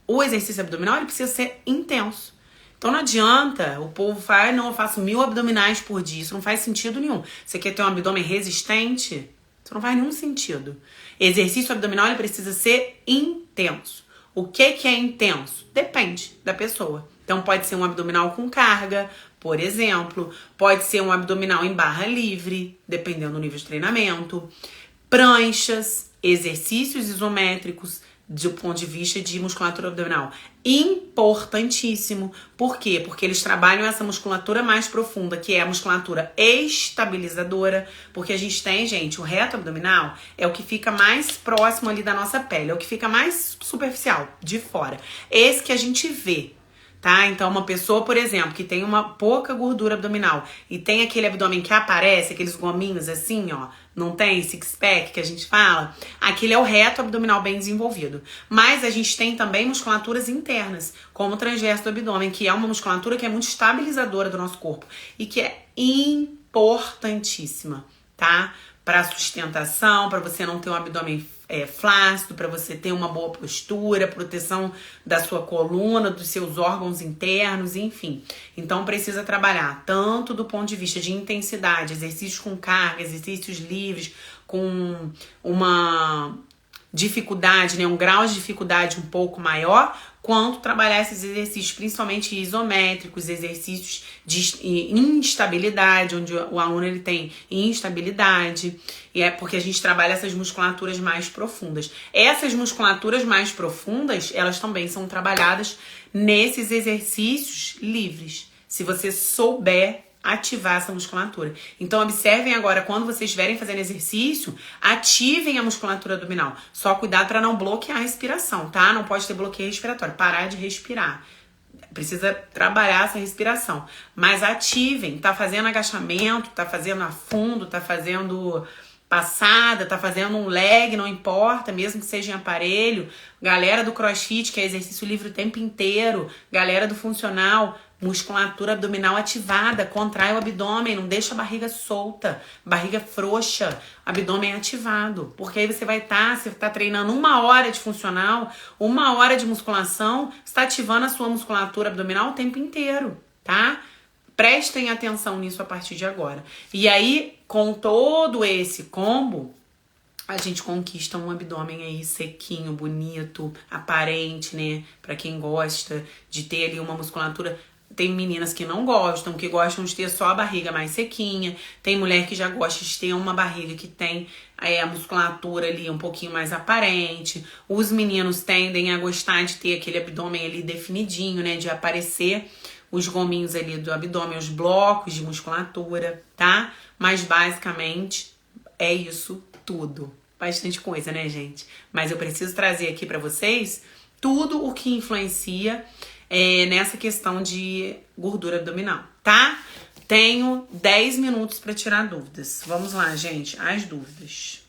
O exercício abdominal, ele precisa ser intenso. Então não adianta o povo falar, não, eu faço 1.000 abdominais por dia, isso não faz sentido nenhum. Você quer ter um abdômen resistente? Isso não faz nenhum sentido. Exercício abdominal, ele precisa ser intenso. O que é intenso? Depende da pessoa, Então pode ser um abdominal com carga, por exemplo. Pode ser um abdominal em barra livre, dependendo do nível de treinamento. Pranchas, exercícios isométricos, do ponto de vista de musculatura abdominal. Importantíssimo. Por quê? Porque eles trabalham essa musculatura mais profunda, que é a musculatura estabilizadora. Porque a gente tem, gente, o reto abdominal é o que fica mais próximo ali da nossa pele, é o que fica mais superficial, de fora. Esse que a gente vê, tá? Então, uma pessoa, por exemplo, que tem uma pouca gordura abdominal e tem aquele abdômen que aparece, aqueles gominhos assim, ó, não tem six-pack que a gente fala, aquele é o reto abdominal bem desenvolvido. Mas a gente tem também musculaturas internas, como o transverso do abdômen, que é uma musculatura que é muito estabilizadora do nosso corpo e que é importantíssima, tá? Para sustentação, para você não ter um abdômen flácido, para você ter uma boa postura, proteção da sua coluna, dos seus órgãos internos, enfim. Então precisa trabalhar tanto do ponto de vista de intensidade, exercícios com carga, exercícios livres, com uma dificuldade, né, um grau de dificuldade um pouco maior, quanto trabalhar esses exercícios, principalmente isométricos, exercícios de instabilidade, onde o aluno ele tem instabilidade, e é porque a gente trabalha essas musculaturas mais profundas. Essas musculaturas mais profundas, elas também são trabalhadas nesses exercícios livres, se você souber ativar essa musculatura. Então observem agora, quando vocês estiverem fazendo exercício, ativem a musculatura abdominal. Só cuidado para não bloquear a respiração, tá? Não pode ter bloqueio respiratório. Parar de respirar. Precisa trabalhar essa respiração. Mas ativem. Tá fazendo agachamento, tá fazendo a fundo, tá fazendo passada, tá fazendo um leg, não importa, mesmo que seja em aparelho. Galera do crossfit, que é exercício livre o tempo inteiro. Galera do funcional, musculatura abdominal ativada, contrai o abdômen, não deixa a barriga solta, barriga frouxa, abdômen ativado. Porque aí você você tá treinando 1 hora de funcional, 1 hora de musculação, você tá ativando a sua musculatura abdominal o tempo inteiro, tá? Prestem atenção nisso a partir de agora. E aí, com todo esse combo, a gente conquista um abdômen aí sequinho, bonito, aparente, né? Pra quem gosta de ter ali uma musculatura. Tem meninas que não gostam, que gostam de ter só a barriga mais sequinha. Tem mulher que já gosta de ter uma barriga que tem a musculatura ali um pouquinho mais aparente. Os meninos tendem a gostar de ter aquele abdômen ali definidinho, né? De aparecer os gominhos ali do abdômen, os blocos de musculatura, tá? Mas basicamente é isso tudo. Bastante coisa, né, gente? Mas eu preciso trazer aqui pra vocês tudo o que influencia nessa questão de gordura abdominal, tá? Tenho 10 minutos pra tirar dúvidas. Vamos lá, gente, as dúvidas.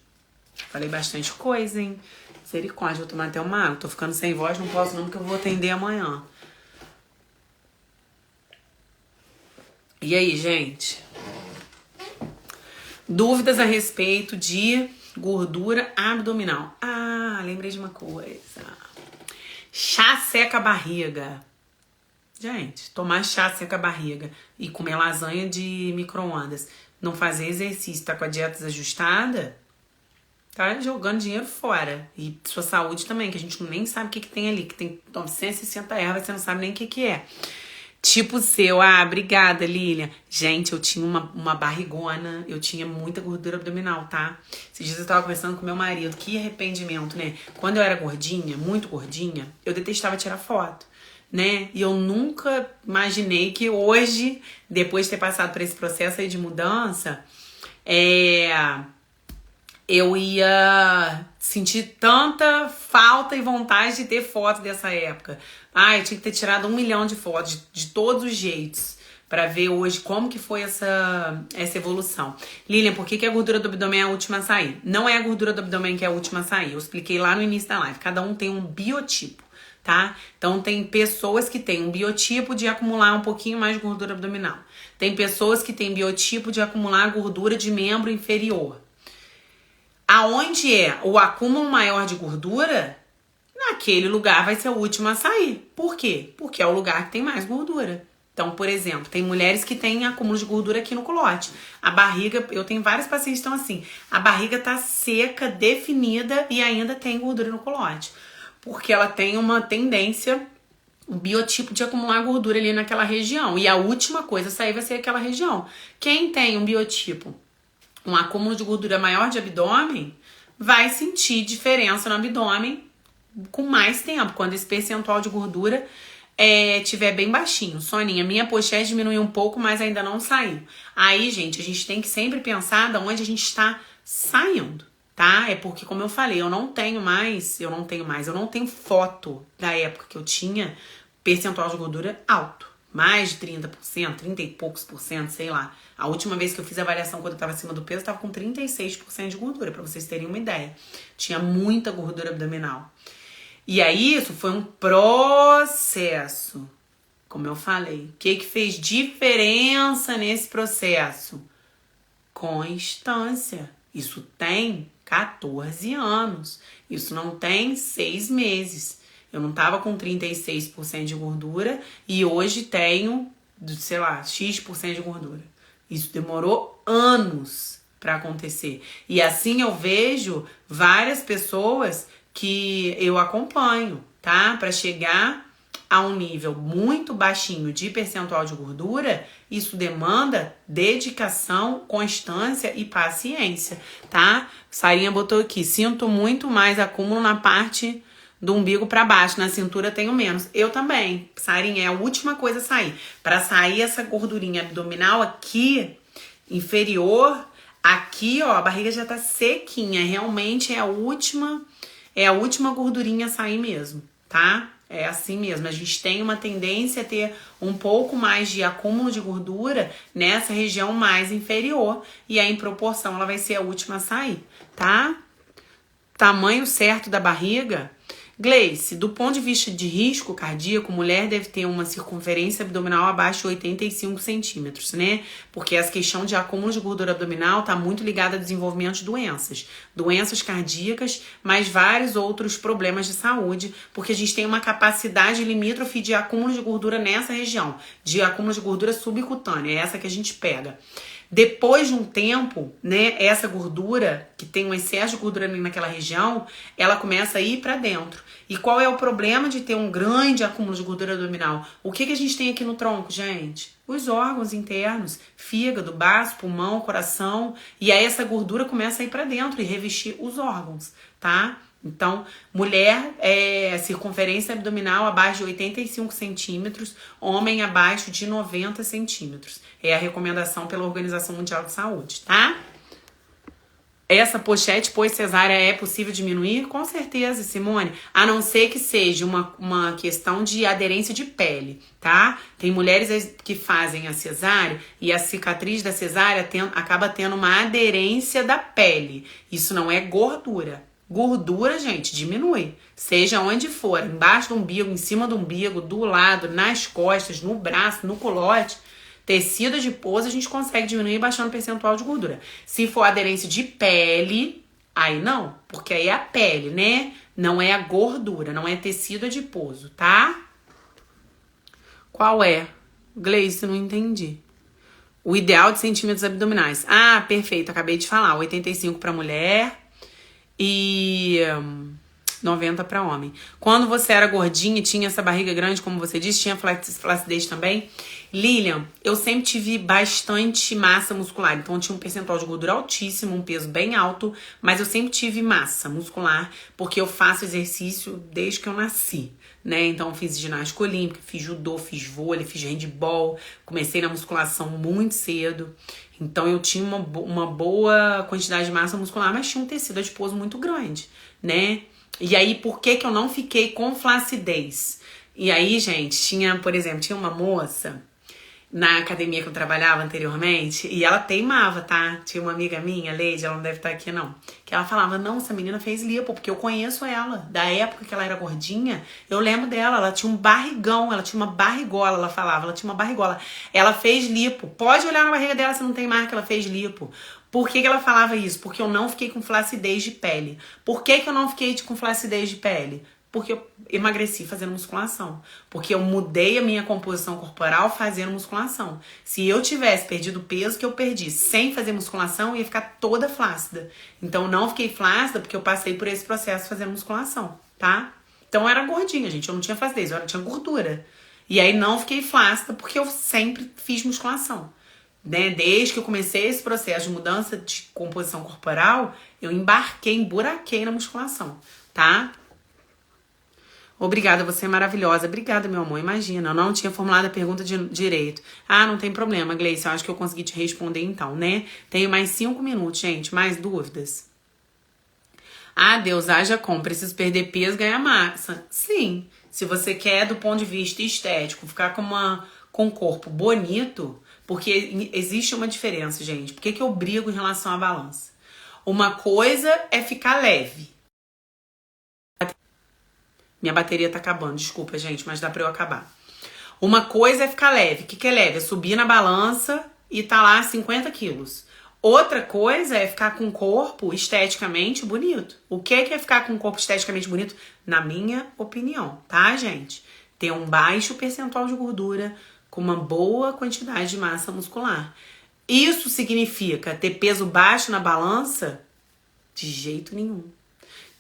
Falei bastante coisa, hein? Misericórdia, vou tomar até uma água. Tô ficando sem voz, não posso não, porque eu vou atender amanhã. E aí, gente? Dúvidas a respeito de gordura abdominal. Ah, lembrei de uma coisa. Chá seca a barriga. Gente, tomar chá seca a barriga e comer lasanha de micro-ondas, não fazer exercício, tá com a dieta desajustada, tá jogando dinheiro fora. E sua saúde também, que a gente nem sabe o que tem ali, que tem 960 ervas, você não sabe nem o que é. Tipo seu, obrigada, Lilian. Gente, eu tinha uma barrigona, eu tinha muita gordura abdominal, tá? Esses dias eu tava conversando com meu marido, que arrependimento, né? Quando eu era gordinha, muito gordinha, eu detestava tirar foto, né? E eu nunca imaginei que hoje, depois de ter passado por esse processo aí de mudança, eu ia sentir tanta falta e vontade de ter foto dessa época. Eu tinha que ter tirado 1 milhão de fotos de todos os jeitos pra ver hoje como que foi essa evolução. Lilian, por que a gordura do abdômen é a última a sair? Não é a gordura do abdômen que é a última a sair. Eu expliquei lá no início da live. Cada um tem um biotipo, tá? Então tem pessoas que têm um biotipo de acumular um pouquinho mais de gordura abdominal. Tem pessoas que têm biotipo de acumular gordura de membro inferior. Aonde é o acúmulo maior de gordura, naquele lugar vai ser o último a sair. Por quê? Porque é o lugar que tem mais gordura. Então, por exemplo, tem mulheres que têm acúmulo de gordura aqui no culote. A barriga, eu tenho vários pacientes que estão assim, a barriga tá seca, definida e ainda tem gordura no culote. Porque ela tem uma tendência um biotipo de acumular gordura ali naquela região. E a última coisa a sair vai ser aquela região. Quem tem um biotipo, um acúmulo de gordura maior de abdômen, vai sentir diferença no abdômen com mais tempo, quando esse percentual de gordura tiver bem baixinho. Soninha, minha pochete diminuiu um pouco, mas ainda não saiu. Aí, gente, a gente tem que sempre pensar de onde a gente está saindo, tá? É porque, como eu falei, eu não tenho foto da época que eu tinha percentual de gordura alto. Mais de 30%, 30 e poucos por cento, sei lá. A última vez que eu fiz a avaliação quando eu tava acima do peso, eu tava com 36% de gordura, pra vocês terem uma ideia. Tinha muita gordura abdominal. E aí, isso foi um processo. Como eu falei, o que fez diferença nesse processo? Constância. Isso tem 14 anos. Isso não tem 6 meses. Eu não tava com 36% de gordura e hoje tenho, sei lá, X% de gordura. Isso demorou anos para acontecer. E assim eu vejo várias pessoas que eu acompanho, tá? Para chegar a um nível muito baixinho de percentual de gordura, isso demanda dedicação, constância e paciência, tá? Sarinha botou aqui, sinto muito mais acúmulo na parte do umbigo para baixo, na cintura tenho menos. Eu também, Sarinha, é a última coisa a sair. Para sair essa gordurinha abdominal aqui, inferior, aqui, ó, a barriga já tá sequinha, realmente é a última gordurinha a sair mesmo, tá? É assim mesmo, a gente tem uma tendência a ter um pouco mais de acúmulo de gordura nessa região mais inferior e aí em proporção ela vai ser a última a sair, tá? Tamanho certo da barriga. Gleice, do ponto de vista de risco cardíaco, mulher deve ter uma circunferência abdominal abaixo de 85 centímetros, né? Porque essa questão de acúmulo de gordura abdominal está muito ligada ao desenvolvimento de doenças cardíacas, mas vários outros problemas de saúde, porque a gente tem uma capacidade limítrofe de acúmulo de gordura nessa região, de acúmulo de gordura subcutânea, é essa que a gente pega. Depois de um tempo, né, essa gordura, que tem um excesso de gordura naquela região, ela começa a ir para dentro. E qual é o problema de ter um grande acúmulo de gordura abdominal? O que a gente tem aqui no tronco, gente? Os órgãos internos, fígado, baço, pulmão, coração. E aí essa gordura começa a ir para dentro e revestir os órgãos, tá? Então, mulher, circunferência abdominal abaixo de 85 centímetros, homem abaixo de 90 centímetros. É a recomendação pela Organização Mundial de Saúde, tá? Essa pochete pós-cesárea é possível diminuir? Com certeza, Simone. A não ser que seja uma questão de aderência de pele, tá? Tem mulheres que fazem a cesárea e a cicatriz da cesárea acaba tendo uma aderência da pele. Isso não é gordura. Gordura, gente, diminui. Seja onde for, embaixo do umbigo, em cima do umbigo, do lado, nas costas, no braço, no culote. Tecido adiposo a gente consegue diminuir baixando o percentual de gordura. Se for aderência de pele, aí não. Porque aí é a pele, né? Não é a gordura, não é tecido adiposo, tá? Qual é? Gleice, não entendi. O ideal de centímetros abdominais. Ah, perfeito, acabei de falar. 85 para mulher e 90 para homem. Quando você era gordinha e tinha essa barriga grande, como você disse, tinha flacidez também. Lilian, eu sempre tive bastante massa muscular, então eu tinha um percentual de gordura altíssimo, um peso bem alto, mas eu sempre tive massa muscular, porque eu faço exercício desde que eu nasci, né? Então eu fiz ginástica olímpica, fiz judô, fiz vôlei, fiz handball, comecei na musculação muito cedo, então eu tinha uma boa quantidade de massa muscular, mas tinha um tecido adiposo muito grande, né? E aí, por que eu não fiquei com flacidez? E aí, gente, por exemplo, tinha uma moça na academia que eu trabalhava anteriormente, e ela teimava, tá? Tinha uma amiga minha, Leide, ela não deve estar aqui não, que ela falava, não, essa menina fez lipo, porque eu conheço ela, da época que ela era gordinha, eu lembro dela, ela tinha um barrigão, ela tinha uma barrigola, ela falava, ela tinha uma barrigola, ela fez lipo, pode olhar na barriga dela se não tem marca, ela fez lipo. Por que ela falava isso? Porque eu não fiquei com flacidez de pele. Por que eu não fiquei com flacidez de pele? Porque eu emagreci fazendo musculação. Porque eu mudei a minha composição corporal fazendo musculação. Se eu tivesse perdido o peso que eu perdi sem fazer musculação, eu ia ficar toda flácida. Então, não fiquei flácida porque eu passei por esse processo fazendo musculação, tá? Então eu era gordinha, gente. Eu não tinha flacidez, eu tinha gordura. E aí não fiquei flácida porque eu sempre fiz musculação. Né? Desde que eu comecei esse processo de mudança de composição corporal, eu emburaquei na musculação, tá? Obrigada, você é maravilhosa. Obrigada, meu amor. Imagina, eu não tinha formulado a pergunta de direito. Ah, não tem problema, Gleice. Eu acho que eu consegui te responder então, né? Tenho mais 5 minutos, gente. Mais dúvidas? Ah, Deus, haja como. Preciso perder peso, ganhar massa. Sim. Se você quer, do ponto de vista estético, ficar com um corpo bonito, porque existe uma diferença, gente. Por que eu brigo em relação à balança? Uma coisa é ficar leve. Minha bateria tá acabando, desculpa, gente, mas dá pra eu acabar. Uma coisa é ficar leve. O que é leve? É subir na balança e tá lá 50 quilos. Outra coisa é ficar com o corpo esteticamente bonito. O que é ficar com o corpo esteticamente bonito? Na minha opinião, tá, gente? Ter um baixo percentual de gordura com uma boa quantidade de massa muscular. Isso significa ter peso baixo na balança? De jeito nenhum.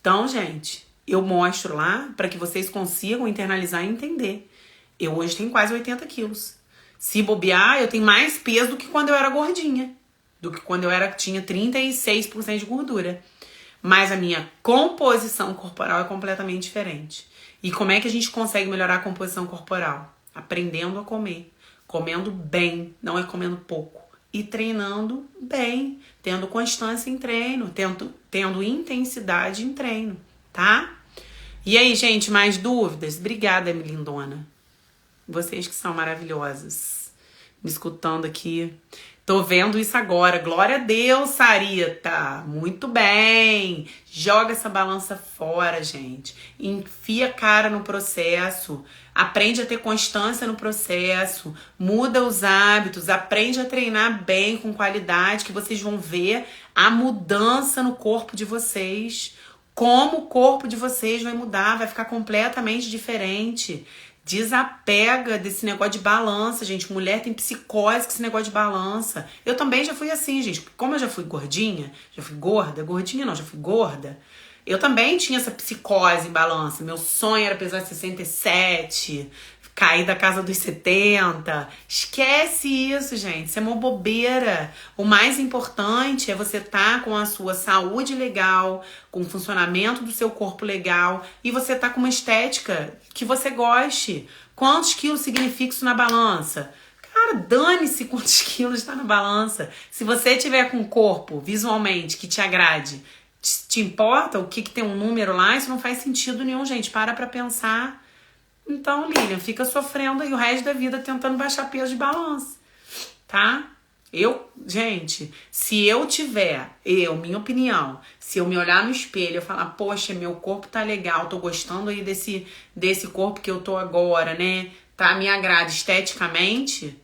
Então, gente, eu mostro lá para que vocês consigam internalizar e entender. Eu hoje tenho quase 80 quilos. Se bobear, eu tenho mais peso do que quando eu era gordinha. Do que quando eu tinha 36% de gordura. Mas a minha composição corporal é completamente diferente. E como é que a gente consegue melhorar a composição corporal? Aprendendo a comer. Comendo bem, não é comendo pouco. E treinando bem. Tendo constância em treino. Tendo intensidade em treino. Tá? E aí, gente, mais dúvidas? Obrigada, minha lindona. Vocês que são maravilhosas. Me escutando aqui. Tô vendo isso agora. Glória a Deus, Sarita. Muito bem. Joga essa balança fora, gente. Enfia a cara no processo. Aprende a ter constância no processo. Muda os hábitos. Aprende a treinar bem, com qualidade, que vocês vão ver a mudança no corpo de vocês. Como o corpo de vocês vai mudar, vai ficar completamente diferente. Desapega desse negócio de balança, gente. Mulher tem psicose com esse negócio de balança. Eu também já fui assim, gente. Como eu já fui gordinha, já fui gorda. Gordinha não, já fui gorda. Eu também tinha essa psicose em balança. Meu sonho era pesar 67, cair da casa dos 70. Esquece isso, gente. Isso é uma bobeira. O mais importante é você estar com a sua saúde legal, com o funcionamento do seu corpo legal e você tá com uma estética que você goste. Quantos quilos significa isso na balança? Cara, dane-se quantos quilos está na balança. Se você tiver com um corpo visualmente que te agrade, te importa o que tem um número lá? Isso não faz sentido nenhum, gente. Para pra pensar. Então, Lilian, fica sofrendo aí o resto da vida tentando baixar peso de balança, tá? Gente, se eu tiver, minha opinião, se eu me olhar no espelho e falar, poxa, meu corpo tá legal, tô gostando aí desse corpo que eu tô agora, né? Tá, me agrada esteticamente,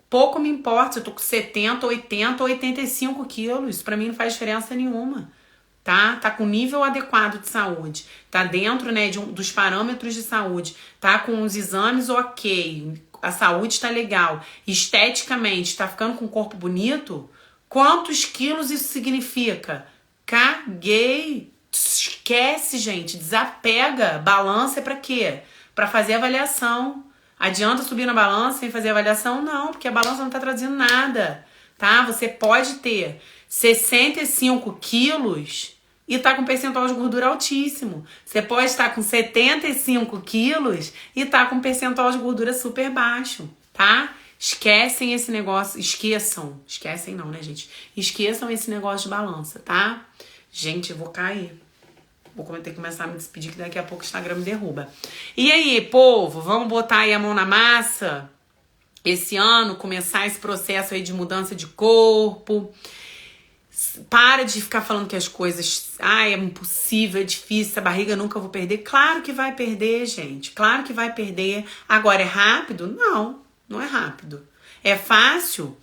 pouco me importa se eu tô com 70, 80 ou 85 quilos, isso pra mim não faz diferença nenhuma. Tá com nível adequado de saúde, tá dentro, né, dos parâmetros de saúde, tá com os exames ok, a saúde tá legal, esteticamente tá ficando com um corpo bonito, quantos quilos isso significa? Caguei, esquece, gente, desapega. Balança é pra quê? Pra fazer avaliação. Adianta subir na balança sem fazer avaliação? Não, porque a balança não tá traduzindo nada, tá? Você pode ter 65 quilos e tá com percentual de gordura altíssimo. Você pode estar com 75 quilos e tá com percentual de gordura super baixo, tá? Esquecem esse negócio, esquecem não, né, gente? Esqueçam esse negócio de balança, tá? Gente, eu vou cair. Vou ter que começar a me despedir que daqui a pouco o Instagram me derruba. E aí, povo, vamos botar aí a mão na massa? Esse ano, começar esse processo aí de mudança de corpo. Para de ficar falando que as coisas, é impossível, é difícil, essa barriga nunca vou perder. Claro que vai perder, gente. Claro que vai perder. Agora, é rápido? Não é rápido. É fácil?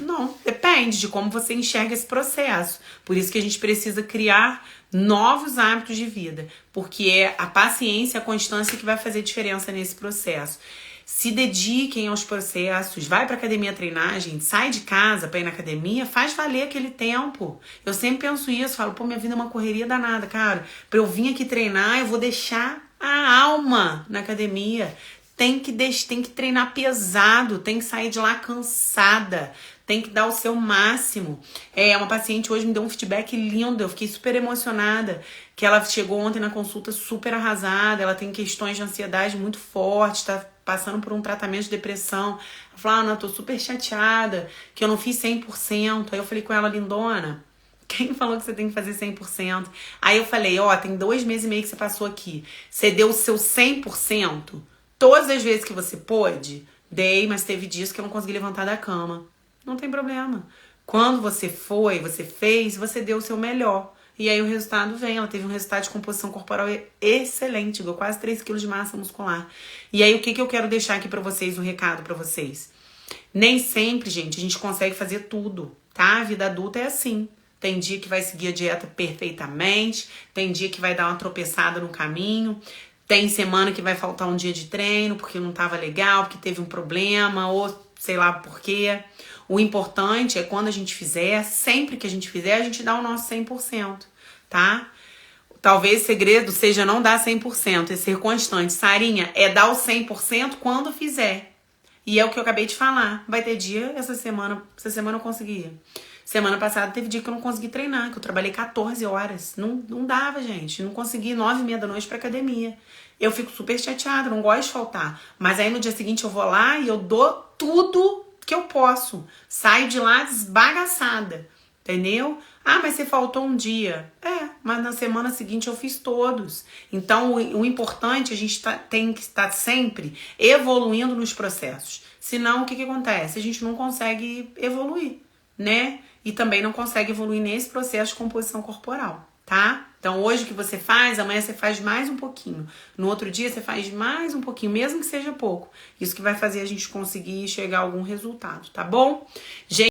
Não. Depende de como você enxerga esse processo. Por isso que a gente precisa criar novos hábitos de vida. Porque é a paciência, a constância que vai fazer diferença nesse processo. Se dediquem aos processos, vai pra academia treinar, gente, sai de casa pra ir na academia, faz valer aquele tempo. Eu sempre penso isso, falo, minha vida é uma correria danada, cara. Pra eu vir aqui treinar, eu vou deixar a alma na academia. Tem que treinar pesado, tem que sair de lá cansada, tem que dar o seu máximo. Uma paciente hoje me deu um feedback lindo, eu fiquei super emocionada, que ela chegou ontem na consulta super arrasada, ela tem questões de ansiedade muito fortes, tá passando por um tratamento de depressão. Ela falou, Ana, eu tô super chateada, que eu não fiz 100%. Aí eu falei com ela, lindona, quem falou que você tem que fazer 100%? Aí eu falei, tem 2 meses e meio que você passou aqui, você deu o seu 100%? Todas as vezes que você pôde, dei, mas teve dias que eu não consegui levantar da cama. Não tem problema. Quando você fez, você deu o seu melhor. E aí o resultado vem. Ela teve um resultado de composição corporal excelente, ganhou quase 3 kg de massa muscular. E aí o que eu quero deixar aqui pra vocês, um recado pra vocês? Nem sempre, gente, a gente consegue fazer tudo, tá? A vida adulta é assim. Tem dia que vai seguir a dieta perfeitamente, tem dia que vai dar uma tropeçada no caminho, tem semana que vai faltar um dia de treino porque não tava legal, porque teve um problema ou sei lá por quê. O importante é quando a gente fizer, sempre que a gente fizer, a gente dá o nosso 100%, tá? Talvez o segredo seja não dar 100%, é ser constante. Sarinha, é dar o 100% quando fizer. E é o que eu acabei de falar. Vai ter dia, essa semana eu conseguia. Semana passada teve dia que eu não consegui treinar, que eu trabalhei 14 horas. Não dava, gente. Não consegui 9h30 da noite pra academia. Eu fico super chateada, não gosto de faltar. Mas aí no dia seguinte eu vou lá e eu dou tudo que eu posso. Saio de lá desbagaçada. Entendeu? Mas você faltou um dia. Mas na semana seguinte eu fiz todos. Então o importante, a gente tem que estar sempre evoluindo nos processos. Senão o que acontece? A gente não consegue evoluir, né? E também não consegue evoluir nesse processo de composição corporal, tá? Então hoje o que você faz, amanhã você faz mais um pouquinho. No outro dia você faz mais um pouquinho, mesmo que seja pouco. Isso que vai fazer a gente conseguir chegar a algum resultado, tá bom? Gente,